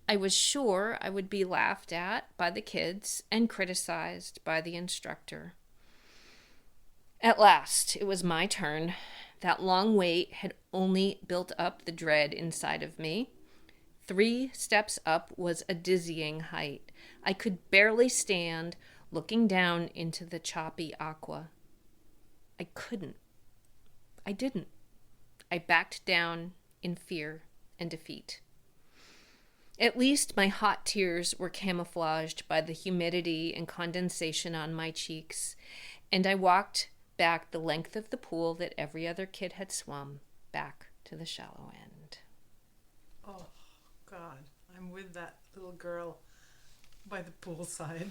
I was sure I would be laughed at by the kids and criticized by the instructor. At last, it was my turn. That long wait had only built up the dread inside of me. 3 steps up was a dizzying height. I could barely stand, looking down into the choppy aqua. I couldn't. I didn't. I backed down in fear and defeat. At least my hot tears were camouflaged by the humidity and condensation on my cheeks, and I walked back the length of the pool that every other kid had swum, back to the shallow end. Oh, God. I'm with that little girl by the poolside.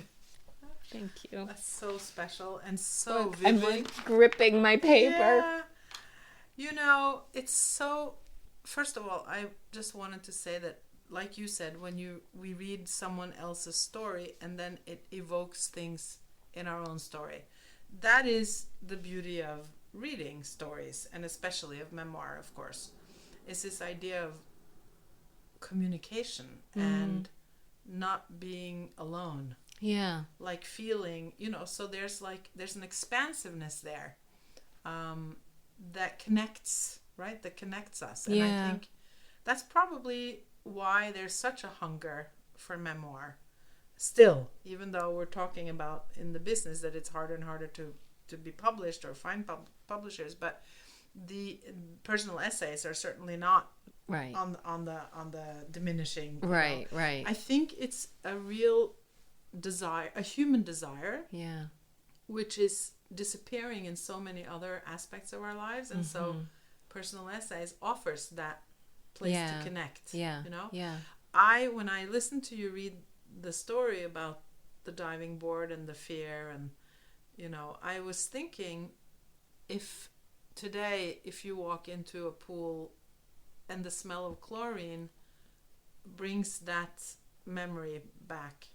Thank you. That's so special and so Look, vivid. I'm like gripping my paper. Yeah. You know, it's so... First of all, I just wanted to say that, like you said, when we read someone else's story and then it evokes things in our own story. That is the beauty of reading stories, and especially of memoir, of course, is this idea of communication and not being alone. Yeah. Like feeling, so there's an expansiveness there that connects, right? That connects us. And I think that's probably why there's such a hunger for memoir. Still, even though we're talking about in the business that it's harder and harder to be published or find publishers, but the personal essays are certainly not right on the diminishing. Right. I think it's a real desire, a human desire, which is disappearing in so many other aspects of our lives, and so personal essays offers that place to connect. When I listen to you read the story about the diving board and the fear, and I was thinking, if you walk into a pool and the smell of chlorine brings that memory back.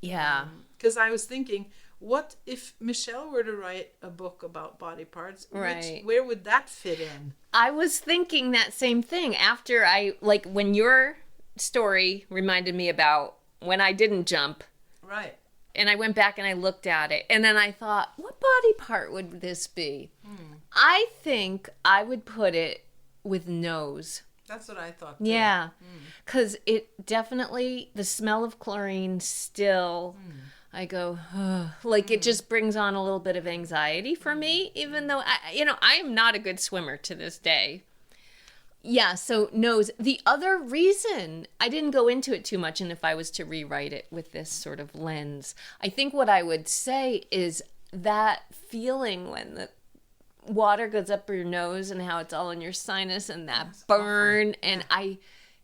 Because I was thinking, what if Michelle were to write a book about body parts? Right. Where would that fit in? I was thinking that same thing after when you're story reminded me about when I didn't jump. Right. And I went back and I looked at it. And then I thought, what body part would this be? I think I would put it with nose. That's what I thought too. Yeah. Because it definitely, the smell of chlorine still, I go, ugh. Like it just brings on a little bit of anxiety for me, even though, I am not a good swimmer to this day. Yeah, so nose. The other reason, I didn't go into it too much, and if I was to rewrite it with this sort of lens, I think what I would say is that feeling when the water goes up your nose and how it's all in your sinus and that burn, and I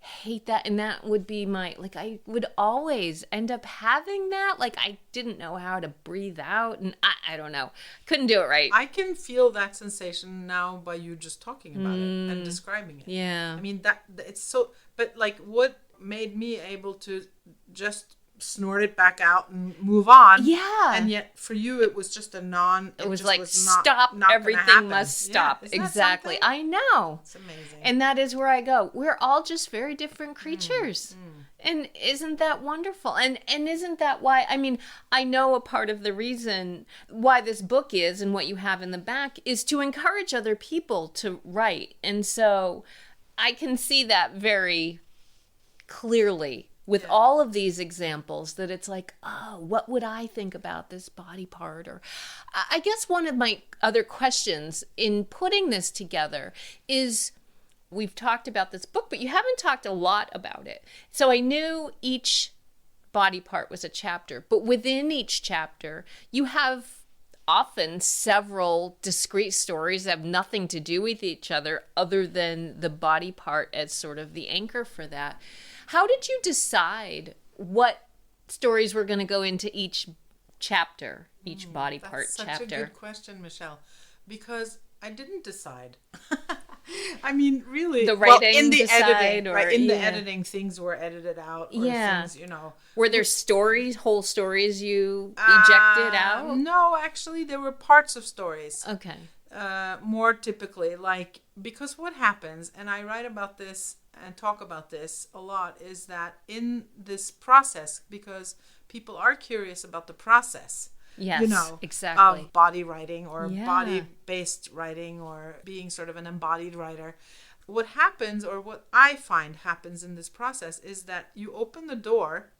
hate that, and that would be I would always end up having that. Like, I didn't know how to breathe out, and I don't know. Couldn't do it right. I can feel that sensation now by you just talking about it and describing it. Yeah. I mean, that it's so, but like what made me able to just snort it back out and move on. Yeah. And yet for you, it was just a It was just like, was not, stop, not gonna everything happen. must stop. Yeah. Isn't that Exactly. something? I know. It's amazing. And that is where I go. We're all just very different creatures. And isn't that wonderful? And isn't that why, I mean, I know a part of the reason why this book is and what you have in the back is to encourage other people to write. And so I can see that very clearly with all of these examples, that it's like, oh, what would I think about this body part? Or I guess one of my other questions in putting this together is, we've talked about this book, but you haven't talked a lot about it. So I knew each body part was a chapter, but within each chapter, you have often several discrete stories that have nothing to do with each other than the body part as sort of the anchor for that. How did you decide what stories were going to go into each chapter, each body part That's chapter? such a good question, Michelle, because I didn't decide. I mean, really, The writing in the decide, editing, or- right? In the yeah. editing, things were edited out. Or Yeah. things, Were there stories, whole stories you ejected out? No, actually, there were parts of stories. Okay. More typically, like, because what happens, and I write about this and talk about this a lot, is that in this process, because people are curious about the process, Yes, you know, exactly. of body writing or Yeah. body-based writing or being sort of an embodied writer. What happens, or what I find happens in this process, is that you open the door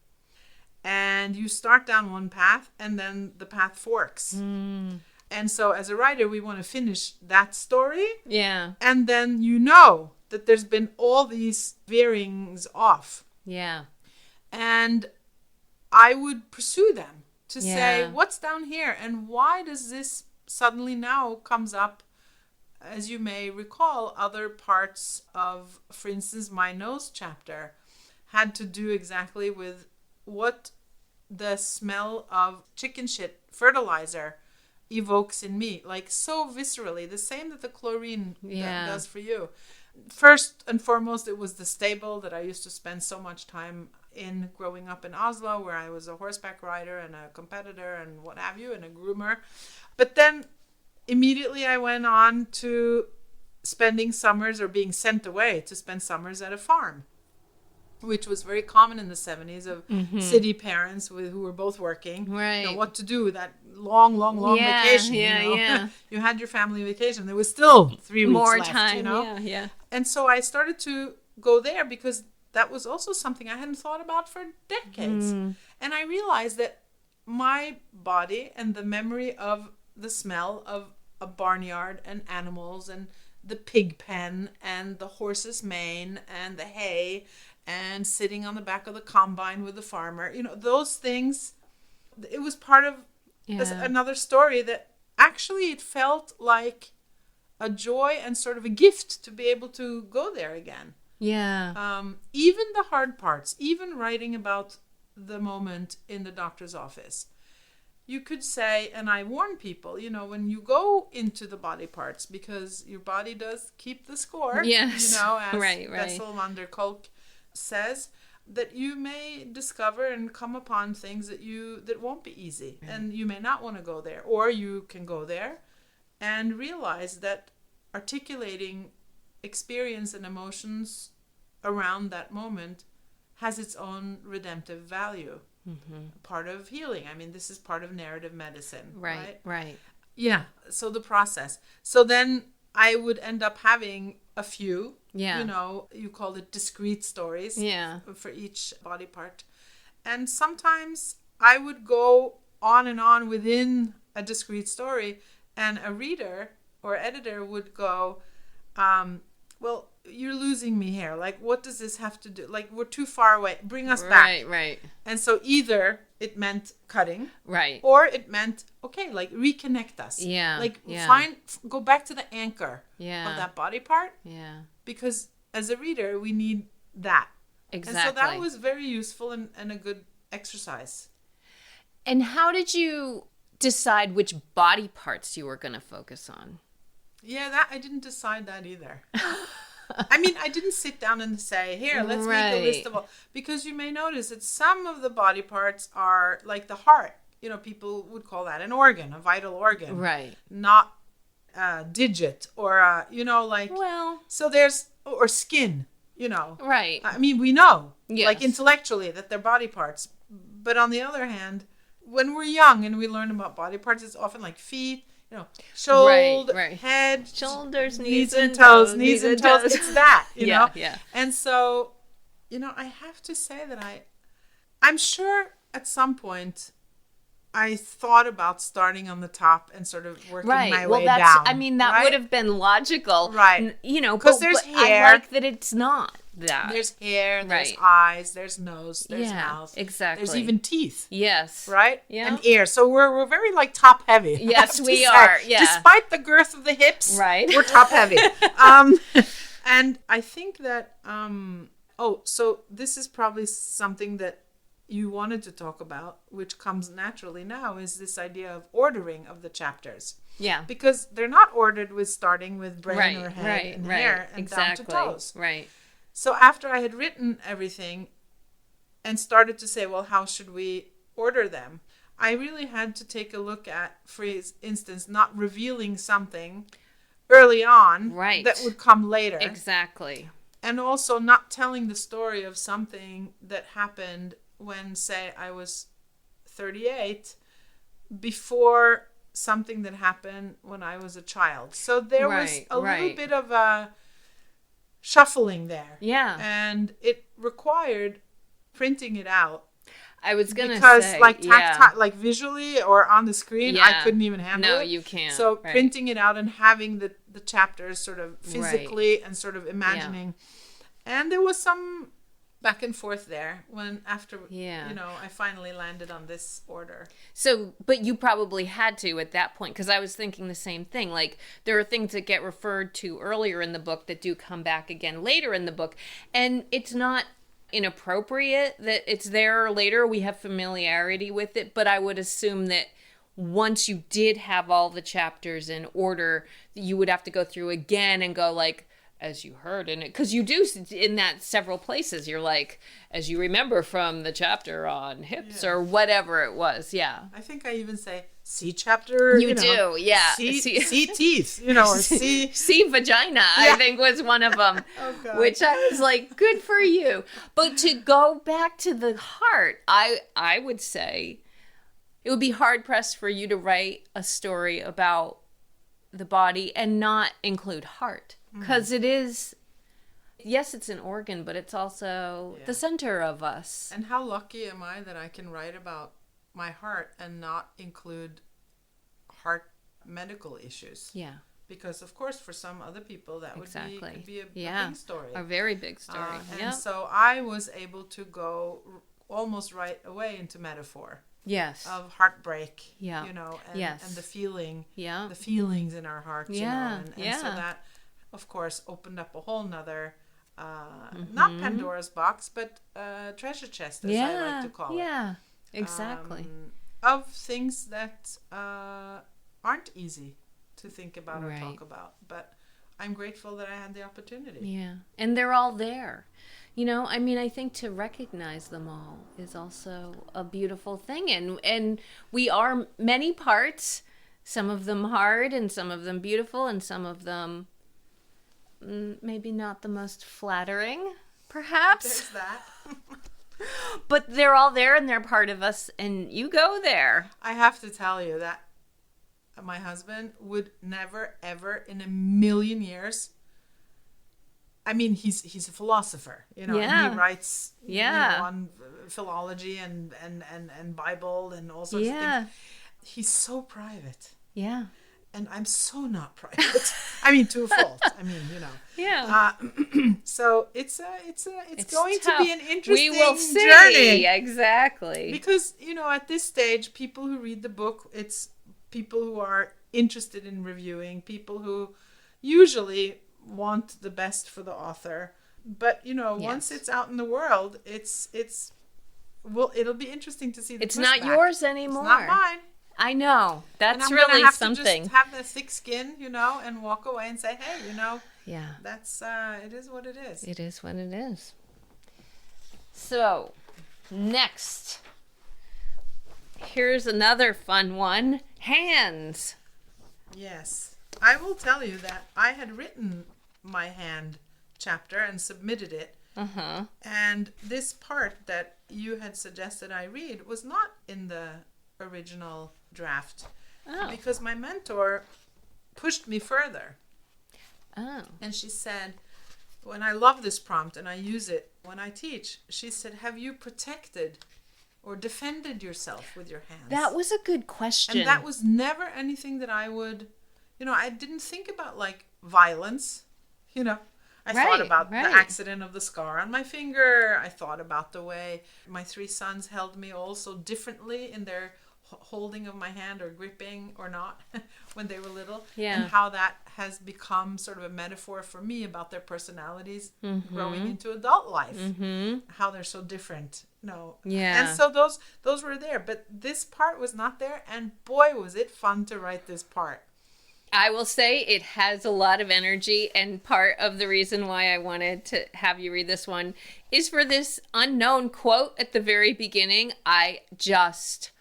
and you start down one path and then the path forks. And so as a writer, we want to finish that story. Yeah. And then you know that there's been all these veerings off. Yeah. And I would pursue them to say, Yeah. what's down here? And why does this suddenly now comes up? As you may recall, other parts of, for instance, my nose chapter had to do exactly with what the smell of chicken shit fertilizer evokes in me, like so viscerally, the same that the chlorine does for you. First and foremost, it was the stable that I used to spend so much time in growing up in Oslo, where I was a horseback rider and a competitor and what have you, and a groomer. But then immediately I went on to spending summers, or being sent away to spend summers at a farm, which was very common in the 70s of city parents who were both working. Right. You know, what to do with that long vacation. Yeah, you know? yeah. You had your family vacation. There was still 3 weeks More left, time. you know? Yeah, yeah. And so I started to go there because that was also something I hadn't thought about for decades. And I realized that my body and the memory of the smell of a barnyard and animals and the pig pen and the horse's mane and the hay and sitting on the back of the combine with the farmer, you know, those things, it was part of another story that actually it felt like a joy and sort of a gift to be able to go there again. Yeah. Even the hard parts, even writing about the moment in the doctor's office, you could say, and I warn people, you know, when you go into the body parts, because your body does keep the score, Yes. you know, as Right. Bessel van der Kolk says, that you may discover and come upon things that won't be easy, and you may not want to go there, or you can go there and realize that articulating experience and emotions around that moment has its own redemptive value. Part of healing. I mean, this is part of narrative medicine, right? Right. Yeah. So the process. So then I would end up having a few, Yeah. you called it discrete stories Yeah. for each body part. And sometimes I would go on and on within a discrete story, and a reader or editor would go, well, you're losing me here. Like, what does this have to do? Like, we're too far away. Bring us back. Right. And so either it meant cutting, Right. or it meant, okay, like reconnect us. Yeah. Like Yeah. go back to the anchor Yeah. of that body part, Yeah. because as a reader, we need that. Exactly. And so that was very useful and a good exercise. And how did you decide which body parts you were going to focus on? Yeah, that I didn't decide that either. I mean, I didn't sit down and say, here, let's make a list of all. Because you may notice that some of the body parts are like the heart. People would call that an organ, a vital organ. Right. Not a digit or, like... Well... So there's... Or skin, Right. I mean, we know, Yes. like intellectually, that they're body parts. But on the other hand, when we're young and we learn about body parts, it's often like feet, shoulder, Right. head, Shoulders, knees and toes, toes. knees and toes. It's that, Yeah. And so, I have to say that I'm sure at some point I thought about starting on the top and sort of working my way down. I mean, that right? would have been logical. Right. Because there's but hair. I like that it's not that. There's hair, there's Right. eyes, there's nose, there's Yeah, mouth. exactly. There's even teeth. Yes. Right? Yeah. And ear. So we're very like top heavy. I Yes, have to we say. are. Yeah. Despite the girth of the hips, Right. we're top heavy. And I think that so this is probably something that you wanted to talk about, which comes naturally now, is this idea of ordering of the chapters. Yeah. Because they're not ordered with starting with brain Right. or head Right. and Right. hair and Exactly. down to toes. Right. So after I had written everything and started to say, well, how should we order them? I really had to take a look at, for instance, not revealing something early on Right. that would come later. Exactly. And also not telling the story of something that happened when, say, I was 38, before something that happened when I was a child. So there was Right, a little right. bit of a shuffling there. Yeah. And it required printing it out. I was going to say. Because like yeah. tactile, like visually or on the screen, I Yeah. couldn't even handle No, it. you can't. So Right. printing it out and having the chapters sort of physically and sort of imagining. And there was some back and forth there when after, Yeah. I finally landed on this order. So, but you probably had to at that point, because I was thinking the same thing. Like, there are things that get referred to earlier in the book that do come back again later in the book. And it's not inappropriate that it's there later. We have familiarity with it. But I would assume that once you did have all the chapters in order, you would have to go through again and go like, as you heard in it, because you do in that several places. You're like, as you remember from the chapter on hips or whatever it was. Yeah. I think I even say see chapter. You do, yeah. See teeth, or see. See vagina, I think was one of them, Oh, God. which I was like, good for you. But to go back to the heart, I would say it would be hard pressed for you to write a story about the body and not include heart. Because it is, yes, it's an organ, but it's also the center of us. And how lucky am I that I can write about my heart and not include heart medical issues? Yeah, Because, of course, for some other people, that exactly. could be a big story. A very big story. And so I was able to go almost right away into metaphor Yes. of heartbreak, Yeah. and the feeling, Yeah. the feelings in our hearts, Yeah. and so Yeah. that, of course, opened up a whole nother, not Pandora's box, but treasure chest, as I like to call it. Yeah, exactly. Of things that aren't easy to think about or Right. talk about. But I'm grateful that I had the opportunity. Yeah, and they're all there. I think to recognize them all is also a beautiful thing. And we are many parts, some of them hard and some of them beautiful and some of them maybe not the most flattering. perhaps. There's that. But they're all there and they're part of us, and you go there. I have to tell you that my husband would never, ever in a million years. I mean, he's a philosopher, and Yeah. he writes, Yeah. on philology and Bible and all sorts of Yeah. things. He's so private, Yeah. and I'm so not private. I mean, to a fault. I mean, Yeah. So it's going to be tough. an interesting We will see. journey. Exactly. Because, at this stage, people who read the book, it's people who are interested in reviewing, people who usually want the best for the author. But, once it's out in the world, it'll be interesting to see the It's not pushback. yours anymore. It's not mine. I know. And That's I'm gonna really have something. to just have the thick skin, and walk away and say, hey, Yeah. that's it is what it is. It is what it is. So, next. Here's another fun one. Hands. Yes. I will tell you that I had written my hand chapter and submitted it. Uh-huh. And this part that you had suggested I read was not in the original draft. Oh. Because my mentor pushed me further. Oh. And she said, when I love this prompt and I use it when I teach, she said, have you protected or defended yourself with your hands? That was a good question. And that was never anything that I would, I didn't think about like violence, I thought about the accident of the scar on my finger. I thought about the way my 3 sons held me also differently in their holding of my hand or gripping or not when they were little. Yeah. And how that has become sort of a metaphor for me about their personalities growing into adult life. Mm-hmm. How they're so different. No. Yeah. And so those were there, but this part was not there, and boy was it fun to write this part. I will say it has a lot of energy, and part of the reason why I wanted to have you read this one is for this unknown quote at the very beginning. I just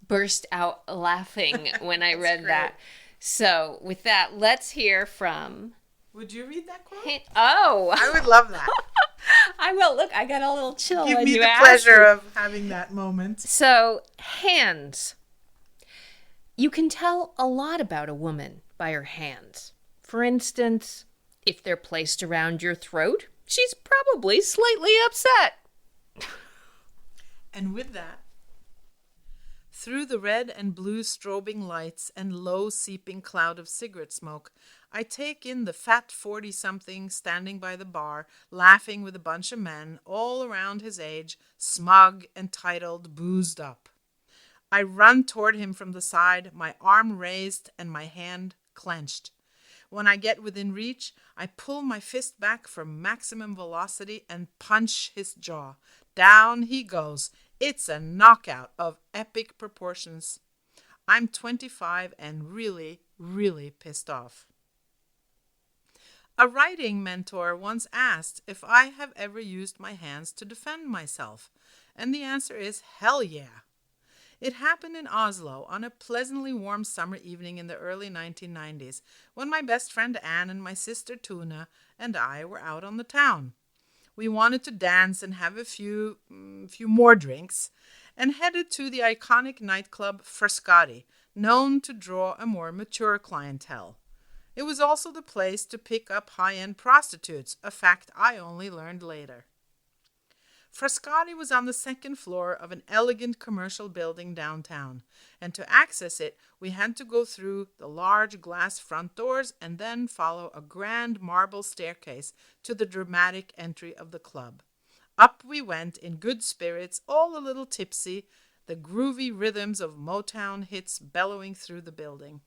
burst out laughing when I read great. that. So with that, let's hear from... Would you read that quote? Oh! I would love that. I will. Look, I got a little chill Give when me you the asked pleasure me. of having that moment. So, hands. You can tell a lot about a woman by her hands. For instance, if they're placed around your throat, she's probably slightly upset. And with that, through the red and blue strobing lights and low seeping cloud of cigarette smoke, I take in the fat 40-something standing by the bar, laughing with a bunch of men, all around his age, smug, entitled, boozed up. I run toward him from the side, my arm raised and my hand clenched. When I get within reach, I pull my fist back for maximum velocity and punch his jaw. Down he goes. It's a knockout of epic proportions. I'm 25 and really, really pissed off. A writing mentor once asked if I have ever used my hands to defend myself, and the answer is hell yeah. It happened in Oslo on a pleasantly warm summer evening in the early 1990s when my best friend Anne and my sister Tuna and I were out on the town. We wanted to dance and have a few more drinks and headed to the iconic nightclub Frascati, known to draw a more mature clientele. It was also the place to pick up high-end prostitutes, a fact I only learned later. Frascati was on the second floor of an elegant commercial building downtown, and to access it, we had to go through the large glass front doors and then follow a grand marble staircase to the dramatic entry of the club. Up we went in good spirits, all a little tipsy, the groovy rhythms of Motown hits bellowing through the building.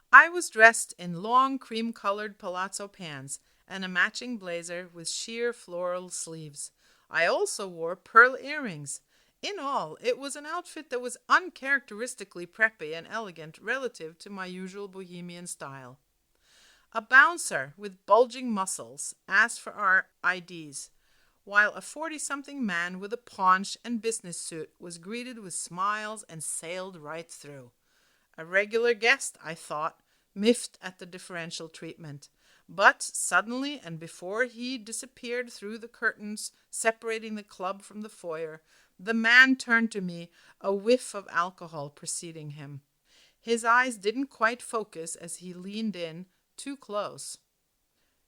I was dressed in long cream-colored palazzo pants and a matching blazer with sheer floral sleeves. I also wore pearl earrings. In all, it was an outfit that was uncharacteristically preppy and elegant relative to my usual bohemian style. A bouncer with bulging muscles asked for our IDs, while a 40-something man with a paunch and business suit was greeted with smiles and sailed right through. A regular guest, I thought, miffed at the differential treatment. But suddenly, and before he disappeared through the curtains separating the club from the foyer, the man turned to me, a whiff of alcohol preceding him. His eyes didn't quite focus as he leaned in too close.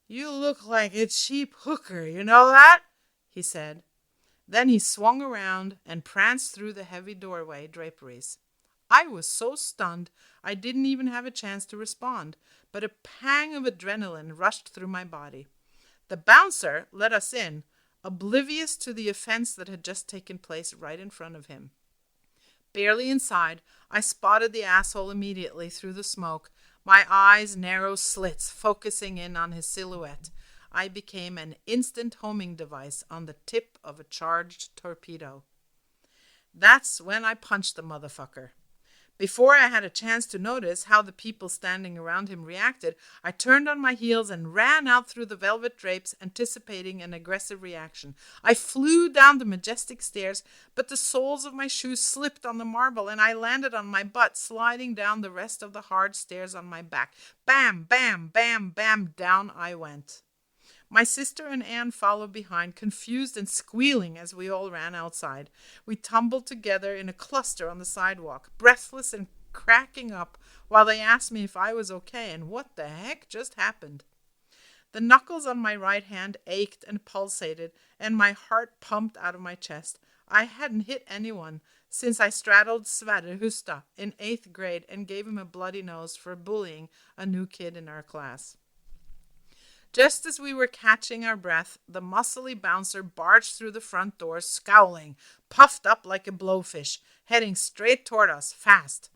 "You look like a cheap hooker, you know that?" he said. Then he swung around and pranced through the heavy doorway draperies. I was so stunned I didn't even have a chance to respond, but a pang of adrenaline rushed through my body. The bouncer let us in, oblivious to the offense that had just taken place right in front of him. Barely inside, I spotted the asshole immediately through the smoke, my eyes narrow slits focusing in on his silhouette. I became an instant homing device on the tip of a charged torpedo. That's when I punched the motherfucker. Before I had a chance to notice how the people standing around him reacted, I turned on my heels and ran out through the velvet drapes, anticipating an aggressive reaction. I flew down the majestic stairs, but the soles of my shoes slipped on the marble, and I landed on my butt, sliding down the rest of the hard stairs on my back. Bam, bam, bam, bam, down I went. My sister and Anne followed behind, confused and squealing as we all ran outside. We tumbled together in a cluster on the sidewalk, breathless and cracking up, while they asked me if I was okay and what the heck just happened. The knuckles on my right hand ached and pulsated, and my heart pumped out of my chest. I hadn't hit anyone since I straddled Sverre Hustad in 8th grade and gave him a bloody nose for bullying a new kid in our class. Just as we were catching our breath, the muscly bouncer barged through the front door, scowling, puffed up like a blowfish, heading straight toward us, fast.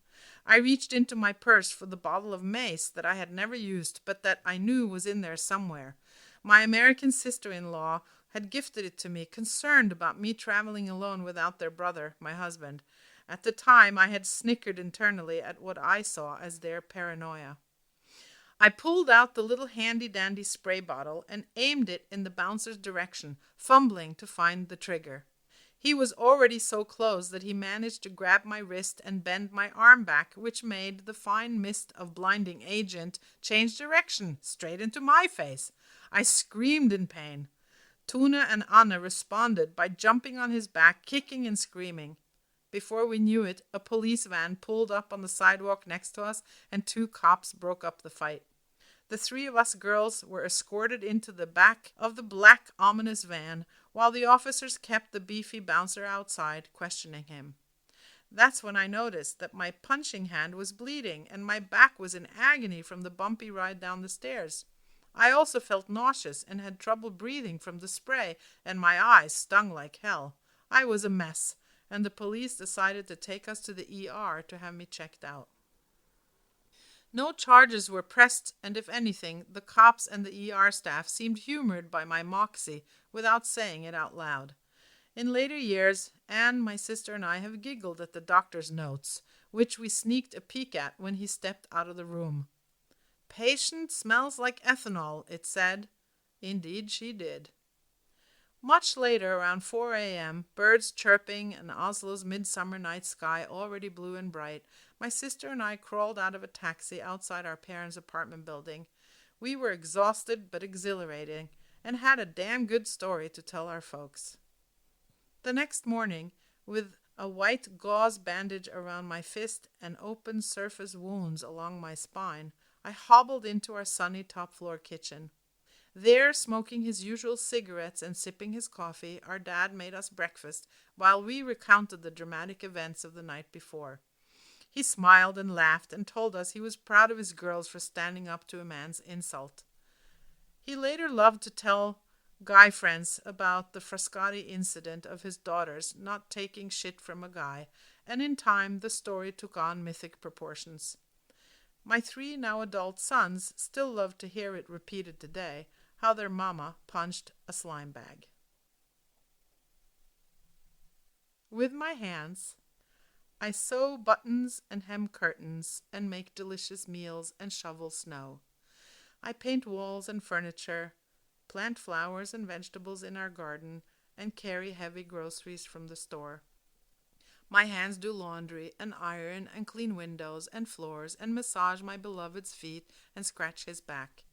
I reached into my purse for the bottle of mace that I had never used, but that I knew was in there somewhere. My American sister-in-law had gifted it to me, concerned about me traveling alone without their brother, my husband. At the time, I had snickered internally at what I saw as their paranoia. I pulled out the little handy-dandy spray bottle and aimed it in the bouncer's direction, fumbling to find the trigger. He was already so close that he managed to grab my wrist and bend my arm back, which made the fine mist of blinding agent change direction, straight into my face. I screamed in pain. Tune and Anna responded by jumping on his back, kicking and screaming. Before we knew it, a police van pulled up on the sidewalk next to us, and 2 cops broke up the fight. The 3 of us girls were escorted into the back of the black, ominous van, while the officers kept the beefy bouncer outside, questioning him. That's when I noticed that my punching hand was bleeding, and my back was in agony from the bumpy ride down the stairs. I also felt nauseous and had trouble breathing from the spray, and my eyes stung like hell. I was a mess, and the police decided to take us to the ER to have me checked out. No charges were pressed, and if anything, the cops and the ER staff seemed humored by my moxie without saying it out loud. In later years, Anne, my sister, and I have giggled at the doctor's notes, which we sneaked a peek at when he stepped out of the room. "Patient smells like ethanol," it said. Indeed she did. Much later, around 4 a.m., birds chirping and Oslo's midsummer night sky already blue and bright, my sister and I crawled out of a taxi outside our parents' apartment building. We were exhausted but exhilarating, and had a damn good story to tell our folks. The next morning, with a white gauze bandage around my fist and open surface wounds along my spine, I hobbled into our sunny top-floor kitchen. There, smoking his usual cigarettes and sipping his coffee, our dad made us breakfast while we recounted the dramatic events of the night before. He smiled and laughed and told us he was proud of his girls for standing up to a man's insult. He later loved to tell guy friends about the Frascati incident of his daughters not taking shit from a guy, and in time the story took on mythic proportions. My 3 now adult sons still love to hear it repeated today, how their mama punched a slime bag. With my hands, I sew buttons and hem curtains and make delicious meals and shovel snow. I paint walls and furniture, plant flowers and vegetables in our garden, and carry heavy groceries from the store. My hands do laundry and iron and clean windows and floors and massage my beloved's feet and scratch his back.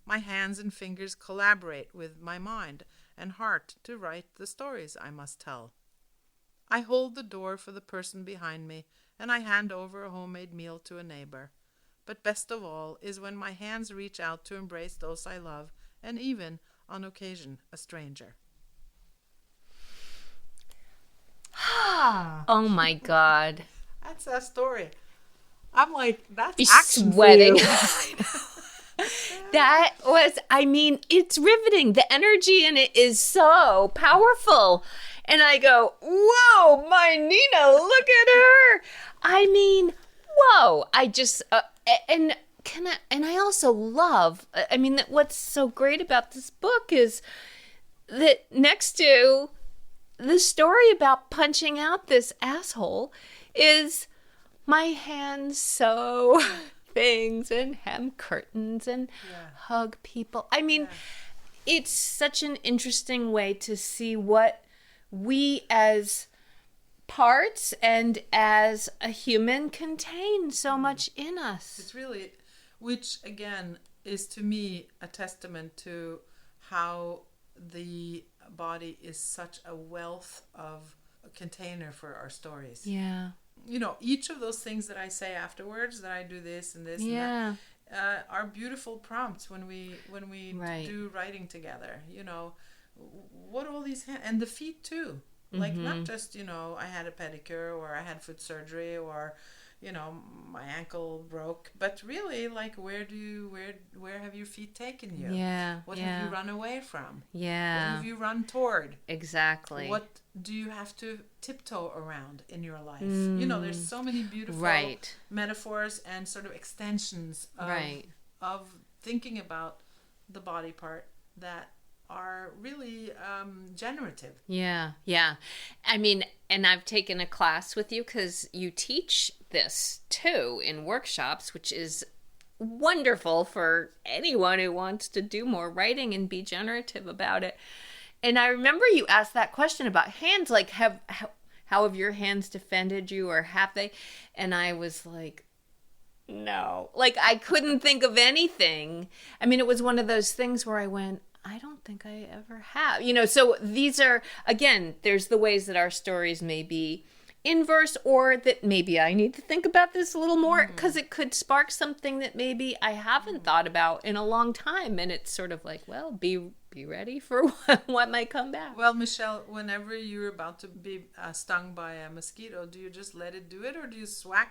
My hands and fingers collaborate with my mind and heart to write the stories I must tell. I hold the door for the person behind me, and I hand over a homemade meal to a neighbor. But best of all is when my hands reach out to embrace those I love, and even, on occasion, a stranger. Oh my God. That's a story. I'm like, that's He's action sweating. for you. That was, I mean, it's riveting. The energy in it is so powerful. And I go, whoa, my Nina, look at her. I mean, whoa. I just, and I also love, I mean, that what's so great about this book is that next to the story about punching out this asshole is my hands sew things and hem curtains and hug people. I mean, it's such an interesting way to see what we as parts and as a human contain so much in us. It's really, which again is to me a testament to how the body is such a wealth of a container for our stories. Yeah. You know, each of those things that I say afterwards, that I do this and this Yeah. and that, are beautiful prompts when we Right. do writing together. You know, what all these and the feet too. Like not just, you know, I had a pedicure or I had foot surgery or, you know, my ankle broke, but really like where have your feet taken you? Yeah. What have you run away from? What Yeah. have you run toward? Exactly. What do you have to tiptoe around in your life? You know, there's so many beautiful Right. metaphors and sort of extensions of, Right. of thinking about the body part that are really generative. Yeah, yeah. I mean, and I've taken a class with you because you teach this too in workshops, which is wonderful for anyone who wants to do more writing and be generative about it. And I remember you asked that question about hands, like how have your hands defended you, or have they? And I was like, no, like I couldn't think of anything. I mean, it was one of those things where I went, I don't think I ever have. You know, so these are, again, there's the ways that our stories may be inverse, or that maybe I need to think about this a little more because it could spark something that maybe I haven't thought about in a long time. And it's sort of like, well, be ready for what might come back. Well, Michelle, whenever you're about to be stung by a mosquito, do you just let it do it, or do you swat?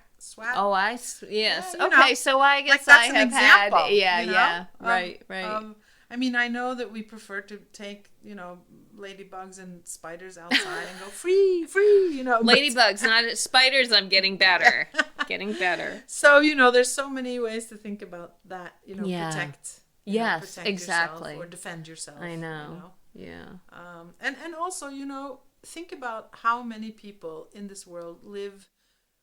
Oh, yes. Yeah, Okay, know, so I guess like that's I have an example, had, yeah, you know? yeah, right. I mean, I know that we prefer to take, you know, ladybugs and spiders outside and go free, you know. Ladybugs, not spiders. I'm getting better. Getting better. So, you know, there's so many ways to think about that, you know, Yeah. protect. Yes, protect exactly. yourself or defend yourself. I know. You know? Yeah. And also, you know, think about how many people in this world live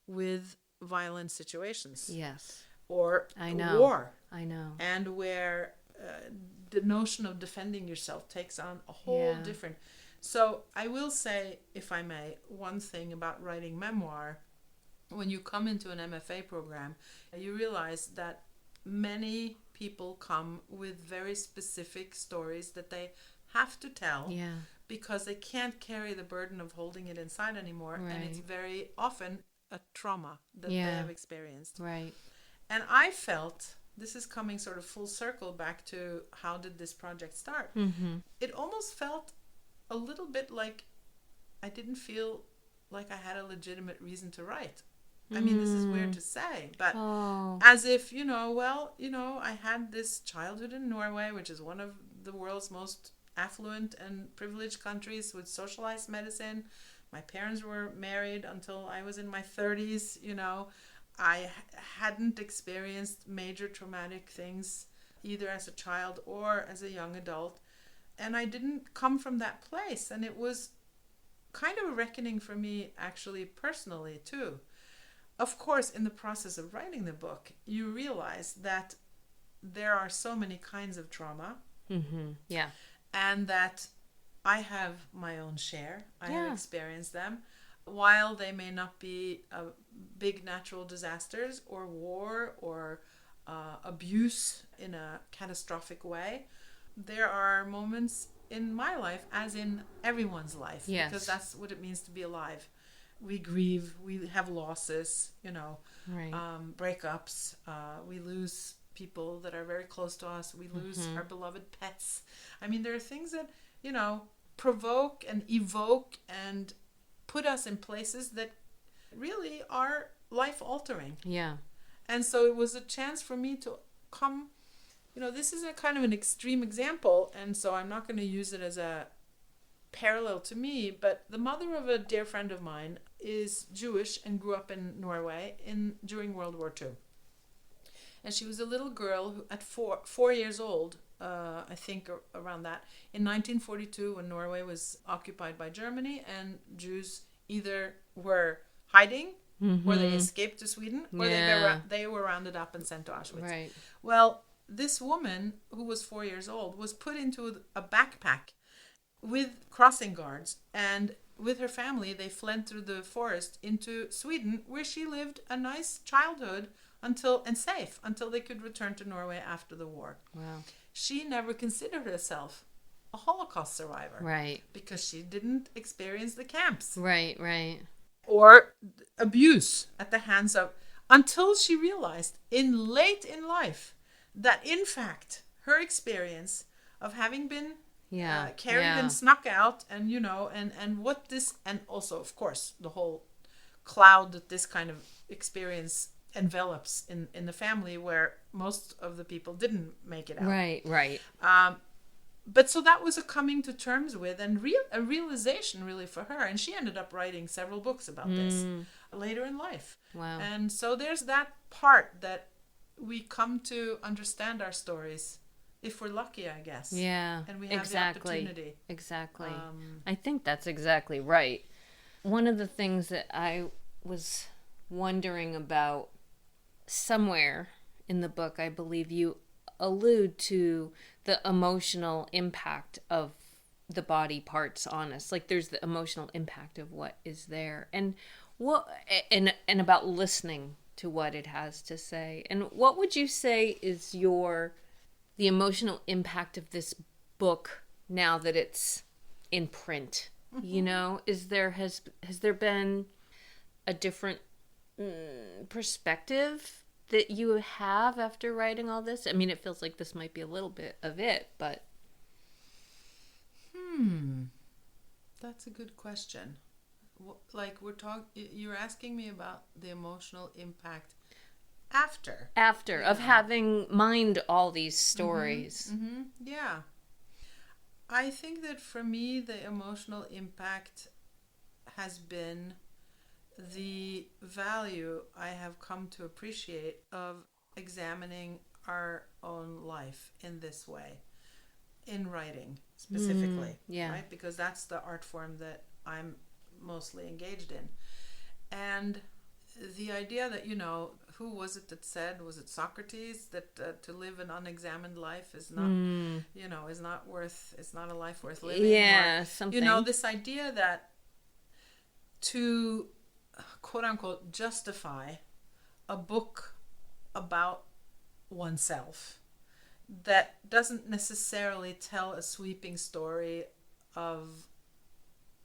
with violent situations. Yes. Or I know. war. I know. And where the notion of defending yourself takes on a whole different. So I will say, if I may, one thing about writing memoir. When you come into an MFA program, you realize that many people come with very specific stories that they have to tell. Yeah. Because they can't carry the burden of holding it inside anymore. Right. And it's very often a trauma that they have experienced. Right. And I felt, this is coming sort of full circle back to how did this project start. Mm-hmm. It almost felt a little bit like I didn't feel like I had a legitimate reason to write. I mean, this is weird to say, but as if, you know, well, you know, I had this childhood in Norway, which is one of the world's most affluent and privileged countries with socialized medicine. My parents were married until I was in my 30s, you know. I hadn't experienced major traumatic things either as a child or as a young adult. And I didn't come from that place. And it was kind of a reckoning for me, actually, personally, too. Of course, in the process of writing the book, you realize that there are so many kinds of trauma. Mm-hmm. Yeah. And that I have my own share. I have experienced them. While they may not be big natural disasters or war or abuse in a catastrophic way. There are moments in my life, as in everyone's life, Yes. because that's what it means to be alive. We grieve, we have losses, Right. breakups, we lose people that are very close to us, we lose our beloved pets. I mean, there are things that, provoke and evoke and put us in places that really are life altering. Yeah. And so it was a chance for me to come, this is a kind of an extreme example, and so I'm not going to use it as a parallel to me, but the mother of a dear friend of mine is Jewish and grew up in Norway during World War II. And she was a little girl who, at 4 years old, I think around that, in 1942, when Norway was occupied by Germany, and Jews either were hiding, or they escaped to Sweden, or they were rounded up and sent to Auschwitz. Right. Well, this woman, who was 4 years old, was put into a backpack with crossing guards, and with her family they fled through the forest into Sweden, where she lived a nice childhood until they could return to Norway after the war. Wow. She never considered herself a Holocaust survivor. Right. Because she didn't experience the camps. Right, right. Or abuse at the hands of, until she realized late in life that in fact her experience of having been carried and snuck out, and and what this, and also of course the whole cloud that this kind of experience envelops in the family, where most of the people didn't make it out. Right. But so that was a coming to terms with, and a realization really for her, and she ended up writing several books about this later in life. Wow. And so there's that part that we come to understand our stories, if we're lucky, I guess. Yeah. And we have the opportunity. Exactly. I think that's exactly right. One of the things that I was wondering about, somewhere in the book, I believe you allude to the emotional impact of the body parts on us. Like, there's the emotional impact of what is there, and about listening to what it has to say. And what would you say is the emotional impact of this book now that it's in print? Mm-hmm. Has there been a different perspective that you have after writing all this? I mean, it feels like this might be a little bit of it, but that's a good question. Like, you're asking me about the emotional impact after of having mined all these stories. Mm-hmm. Yeah, I think that for me the emotional impact has been the value I have come to appreciate of examining our own life in this way, in writing specifically. Right? Because that's the art form that I'm mostly engaged in. And the idea that, who was it that said, was it Socrates, that to live an unexamined life is not, it's not a life worth living. Yeah, or, something. This idea that to, quote unquote, justify a book about oneself that doesn't necessarily tell a sweeping story of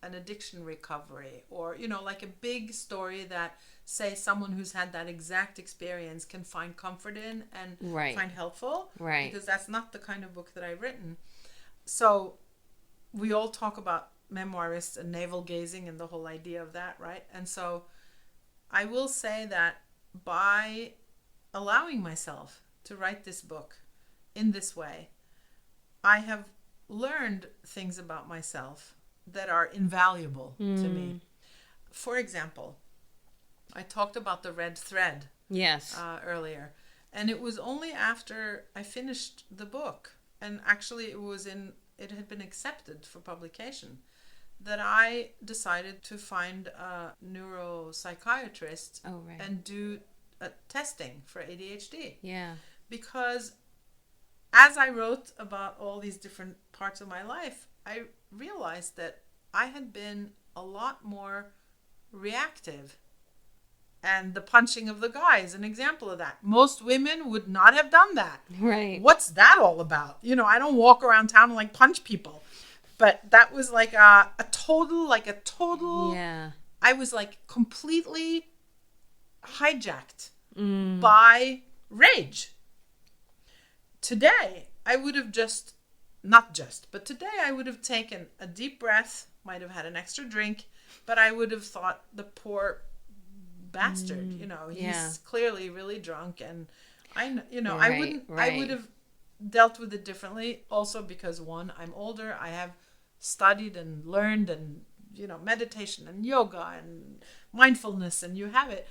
an addiction recovery, or like a big story that, say, someone who's had that exact experience can find comfort in and find helpful, because that's not the kind of book that I've written. So we all talk about memoirists and navel gazing and the whole idea of that, right? And so I will say that by allowing myself to write this book in this way, I have learned things about myself that are invaluable to me. For example, I talked about the red thread earlier, and it was only after I finished the book, and actually it had been accepted for publication, that I decided to find a neuropsychiatrist and do testing for ADHD. Yeah. Because as I wrote about all these different parts of my life, I realized that I had been a lot more reactive And the punching of the guy is an example of that. Most women would not have done that. Right. What's that all about? I don't walk around town and like punch people. But that was like a total, Yeah. I was like completely hijacked by rage. Today, I would have today I would have taken a deep breath, might have had an extra drink, but I would have thought, the poor bastard, he's clearly really drunk, and I would have dealt with it differently. Also because, one, I'm older, I have studied and learned, and meditation and yoga and mindfulness, and you have it.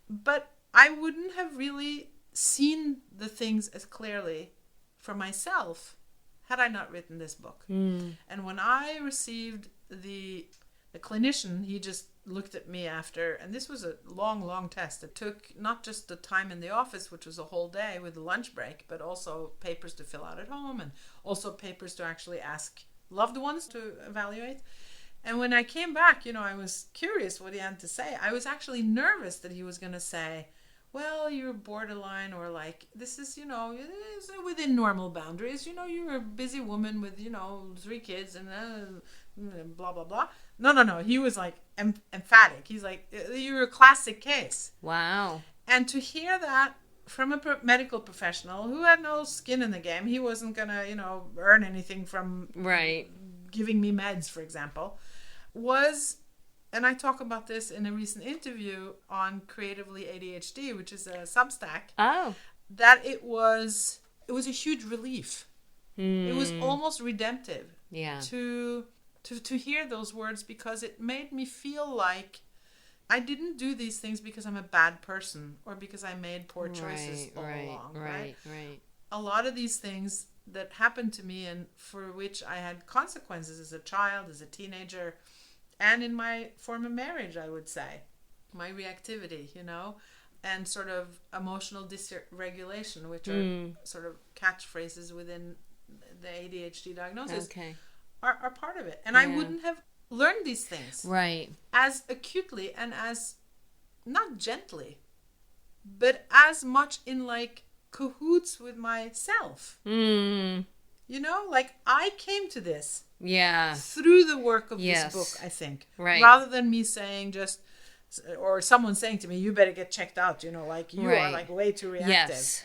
But I wouldn't have really seen the things as clearly for myself had I not written this book. And when I received the clinician, he just looked at me after, and this was a long test. It took not just the time in the office, which was a whole day with a lunch break, but also papers to fill out at home, and also papers to actually ask loved ones to evaluate. And when I came back, I was curious what he had to say. I was actually nervous that he was going to say, well, you're borderline, or like, this is, is within normal boundaries. You're a busy woman with, 3 kids and blah, blah, blah. No. He was like emphatic. He's like, you're a classic case. Wow. And to hear that from a medical professional who had no skin in the game, he wasn't going to, earn anything from giving me meds, for example, was... And I talk about this in a recent interview on Creatively ADHD, which is a Substack. Oh. That it was a huge relief. It was almost redemptive. Yeah. To hear those words, because it made me feel like I didn't do these things because I'm a bad person or because I made poor choices all along. Right. A lot of these things that happened to me, and for which I had consequences as a child, as a teenager, and in my former marriage, I would say, my reactivity, and sort of emotional dysregulation, which are sort of catchphrases within the ADHD diagnosis, are part of it. And I wouldn't have learned these things as acutely and as, not gently, but as much in like cahoots with myself. Like I came to this through the work of this book, I think, rather than me saying or someone saying to me, you better get checked out, like you are like way too reactive.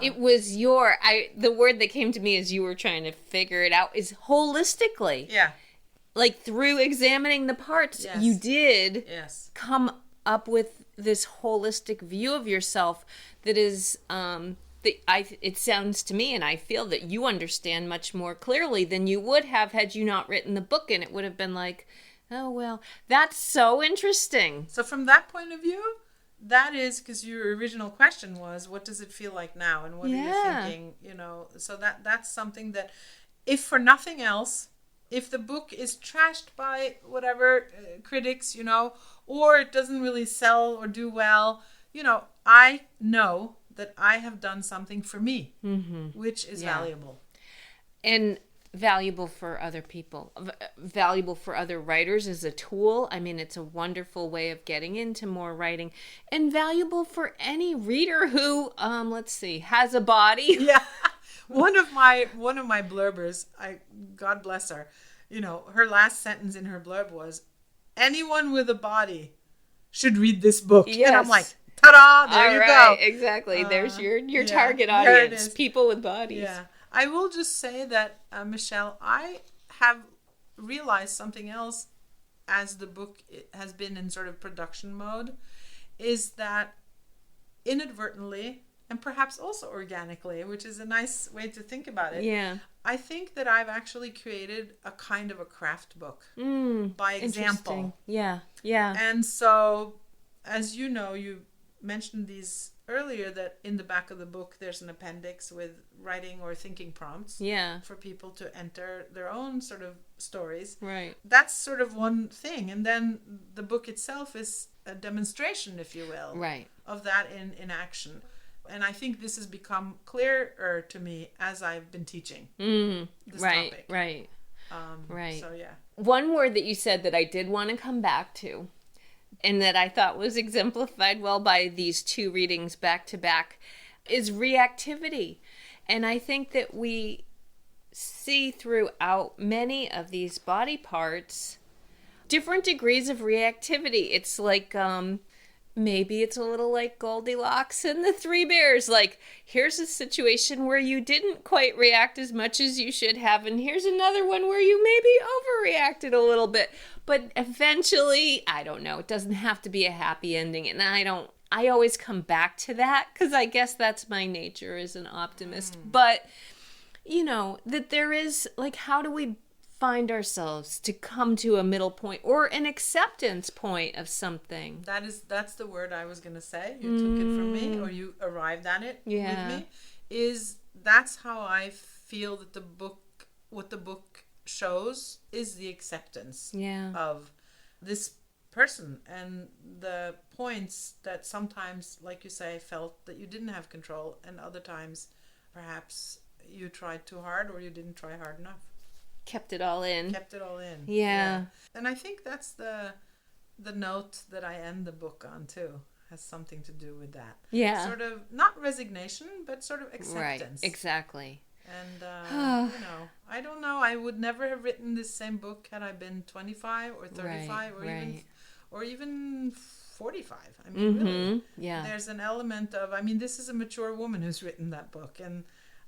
It was the word that came to me as you were trying to figure it out is holistically. Yeah. Like through examining the parts, you did come up with this holistic view of yourself that is, it sounds to me, and I feel that you understand much more clearly than you would have had you not written the book, and it would have been like, oh, well, that's so interesting. So from that point of view, that is, because your original question was, what does it feel like now? And what are you thinking? So that's something that, if for nothing else, if the book is trashed by whatever critics, or it doesn't really sell or do well, I know that I have done something for me, which is valuable. And valuable for other people, valuable for other writers as a tool. I mean, it's a wonderful way of getting into more writing, and valuable for any reader who, has a body. Yeah. One of my blurbers, God bless her, her last sentence in her blurb was, anyone with a body should read this book. Yes. And I'm like, ta-da, there you go. Exactly. There's your target audience, people with bodies. Yeah. I will just say that, Michelle, I have realized something else as the book has been in sort of production mode, is that inadvertently, and perhaps also organically, which is a nice way to think about it, I think that I've actually created a kind of a craft book by example. Yeah. And so, as you know, you mentioned these earlier, that in the back of the book there's an appendix with writing or thinking prompts for people to enter their own sort of stories. Right. That's sort of one thing. And then the book itself is a demonstration, if you will, of that in action. And I think this has become clearer to me as I've been teaching this topic. Right. So, yeah. One word that you said that I did want to come back to, and that I thought was exemplified well by these two readings back to back, is reactivity. And I think that we see throughout many of these body parts different degrees of reactivity. It's like, maybe it's a little like Goldilocks and the Three Bears. Like, here's a situation where you didn't quite react as much as you should have, and here's another one where you maybe overreacted a little bit. But eventually, I don't know, it doesn't have to be a happy ending. And I always come back to that because I guess that's my nature as an optimist. But, that there is, like, how do we find ourselves to come to a middle point or an acceptance point of something? That's the word I was going to say. You took it from me, or you arrived at it with me. That's how I feel that what the book shows is the acceptance of this person and the points that sometimes, like you say, felt that you didn't have control, and other times perhaps you tried too hard or you didn't try hard enough. Kept it all in. Yeah. And I think that's the note that I end the book on too. Has something to do with that. Yeah. Sort of, not resignation, but sort of acceptance. Right, exactly. And, I don't know. I would never have written this same book had I been 25 or 35 or even 45. I mean, really. Yeah. There's an element of, this is a mature woman who's written that book.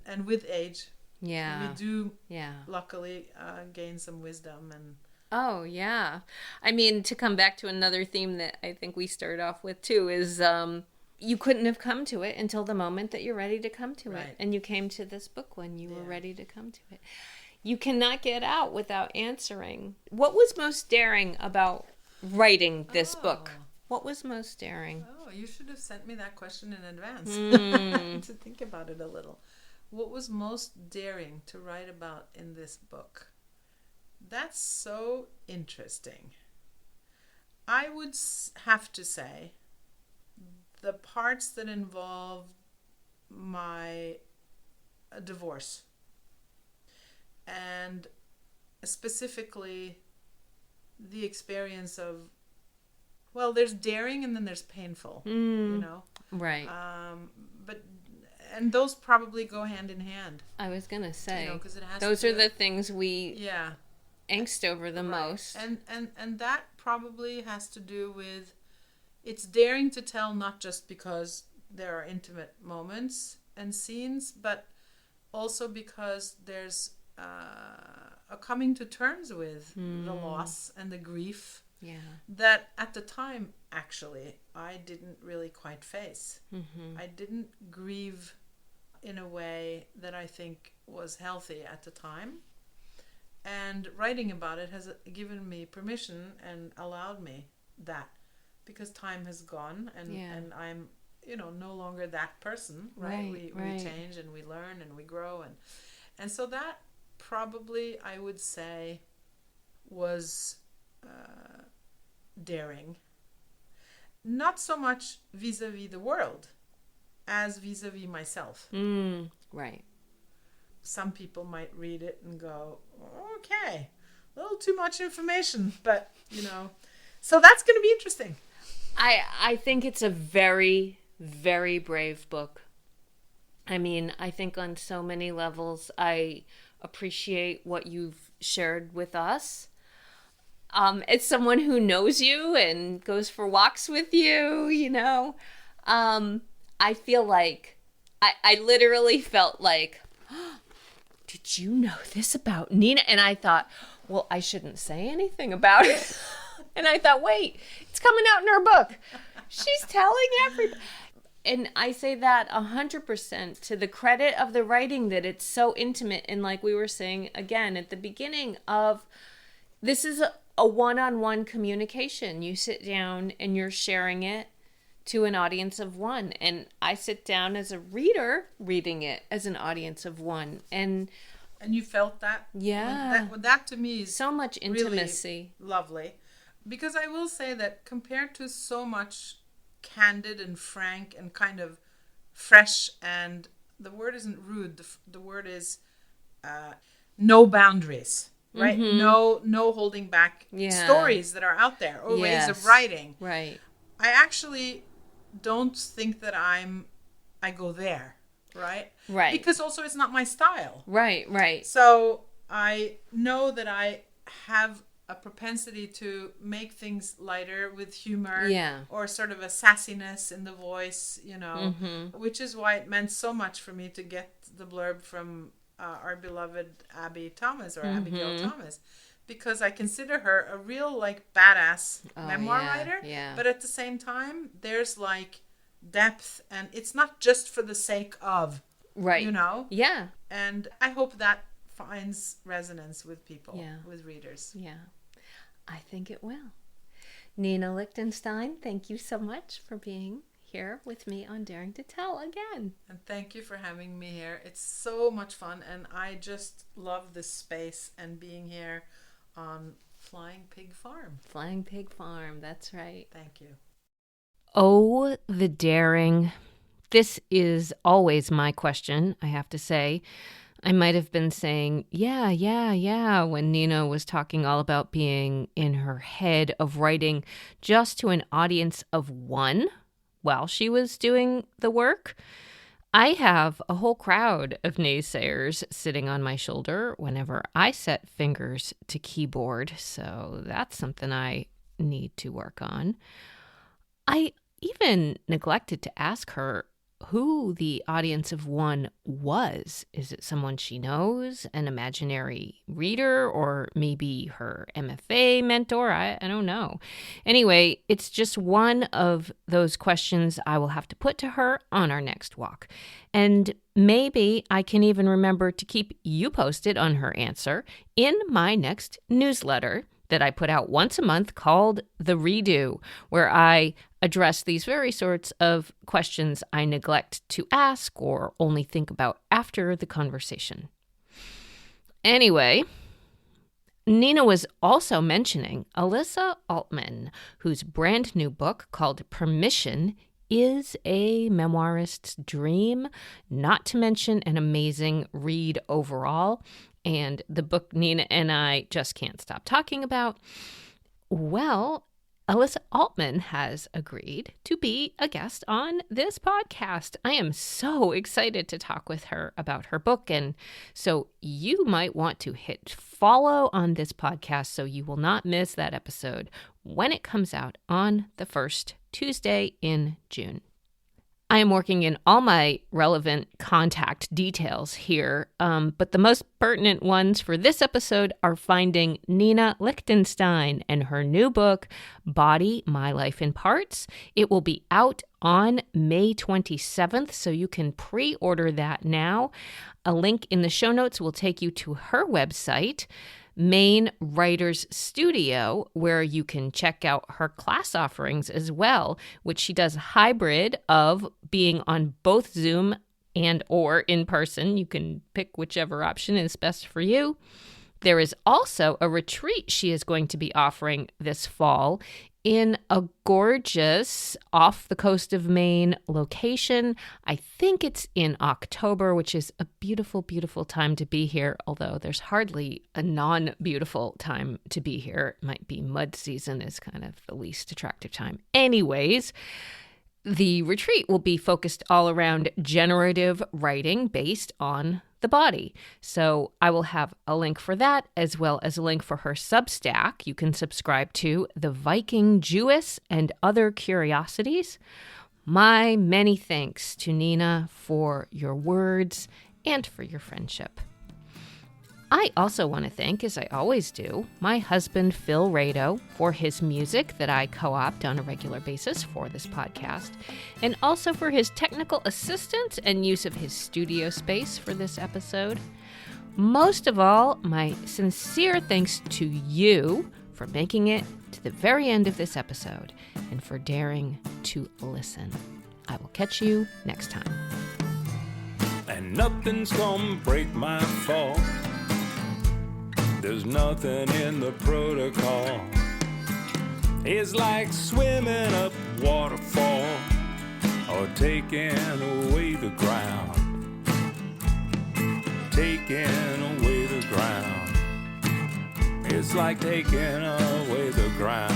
And with age, we do luckily gain some wisdom. And oh, yeah. To come back to another theme that I think we started off with too is you couldn't have come to it until the moment that you're ready to come to it. And you came to this book when you were ready to come to it. You cannot get out without answering. What was most daring about writing this book? What was most daring? Oh, you should have sent me that question in advance to think about it a little. What was most daring to write about in this book? That's so interesting. I would have to say the parts that involve my divorce, and specifically the experience of, well, there's daring and then there's painful, Right. And those probably go hand in hand. I was going to say, 'cause it has those are the things we yeah. angst over the most. And that probably has to do with, it's daring to tell, not just because there are intimate moments and scenes, but also because there's a coming to terms with the loss and the grief that at the time, actually, I didn't really quite face. I didn't grieve in a way that I think was healthy at the time. And writing about it has given me permission and allowed me that, because time has gone and I'm, no longer that person, right? We change and we learn and we grow. And so that probably, I would say, was daring. Not so much vis-a-vis the world as vis-a-vis myself. Right. Some people might read it and go, okay, a little too much information, but, so that's going to be interesting. I think it's a very, very brave book. I think on so many levels, I appreciate what you've shared with us. As someone who knows you and goes for walks with you, I feel like, I literally felt like, oh, did you know this about Nina? And I thought, well, I shouldn't say anything about it. And I thought, wait, it's coming out in her book. She's telling everybody. And I say that 100% to the credit of the writing, that it's so intimate. And like we were saying again at the beginning of, this is a one-on-one communication. You sit down and you're sharing it to an audience of one. And I sit down as a reader reading it as an audience of one. And you felt that? Yeah. That to me is so much intimacy. Really lovely. Because I will say that compared to so much candid and frank and kind of fresh, and the word isn't rude, the word is no boundaries. right? No holding back stories that are out there or ways of writing. Right. I actually don't think that I go there, right? Right. Because also it's not my style. Right. So I know that I have a propensity to make things lighter with humor or sort of a sassiness in the voice, which is why it meant so much for me to get the blurb from our beloved Abby Thomas or Abigail Thomas, because I consider her a real like badass memoir writer. Yeah. But at the same time, there's like depth, and it's not just for the sake of, right. Yeah. And I hope that finds resonance with people, with readers. Yeah, I think it will. Nina Lichtenstein, thank you so much for being here with me on Daring to Tell again. And thank you for having me here. It's so much fun, and I just love this space and being here on Flying Pig Farm. Flying Pig Farm, that's right. Thank you. Oh, the daring. This is always my question, I have to say. I might have been saying, yeah, when Nina was talking all about being in her head of writing just to an audience of one while she was doing the work. I have a whole crowd of naysayers sitting on my shoulder whenever I set fingers to keyboard, so that's something I need to work on. I even neglected to ask her who the audience of one was. Is it someone she knows, an imaginary reader, or maybe her MFA mentor? I don't know. Anyway, it's just one of those questions I will have to put to her on our next walk. And maybe I can even remember to keep you posted on her answer in my next newsletter that I put out once a month called The Redo, where I address these very sorts of questions I neglect to ask or only think about after the conversation. Anyway, Nina was also mentioning Alyssa Altman, whose brand new book called Permission is a memoirist's dream, not to mention an amazing read overall, and the book Nina and I just can't stop talking about. Well, Alyssa Altman has agreed to be a guest on this podcast. I am so excited to talk with her about her book, and so you might want to hit follow on this podcast so you will not miss that episode when it comes out on the first Tuesday in June. I am working in all my relevant contact details here, but the most pertinent ones for this episode are finding Nina Lichtenstein and her new book, Body, My Life in Parts. It will be out on May 27th, so you can pre-order that now. A link in the show notes will take you to her website, Maine Writers Studio, where you can check out her class offerings as well, which she does hybrid of being on both Zoom and or in person. You can pick whichever option is best for you. There is also a retreat she is going to be offering this fall in a gorgeous off the coast of Maine location. I think it's in October, which is a beautiful, beautiful time to be here, although there's hardly a non-beautiful time to be here. It might be mud season is kind of the least attractive time. Anyways, the retreat will be focused all around generative writing based on the body. So I will have a link for that, as well as a link for her Substack you can subscribe to, The Viking Jewess and Other Curiosities. My many thanks to Nina for your words and for your friendship. I also want to thank, as I always do, my husband Phil Rado for his music that I co-opt on a regular basis for this podcast, and also for his technical assistance and use of his studio space for this episode. Most of all, my sincere thanks to you for making it to the very end of this episode and for daring to listen. I will catch you next time. And nothing's gonna break my fall. There's nothing in the protocol. It's like swimming up waterfall or taking away the ground. Taking away the ground. It's like taking away the ground.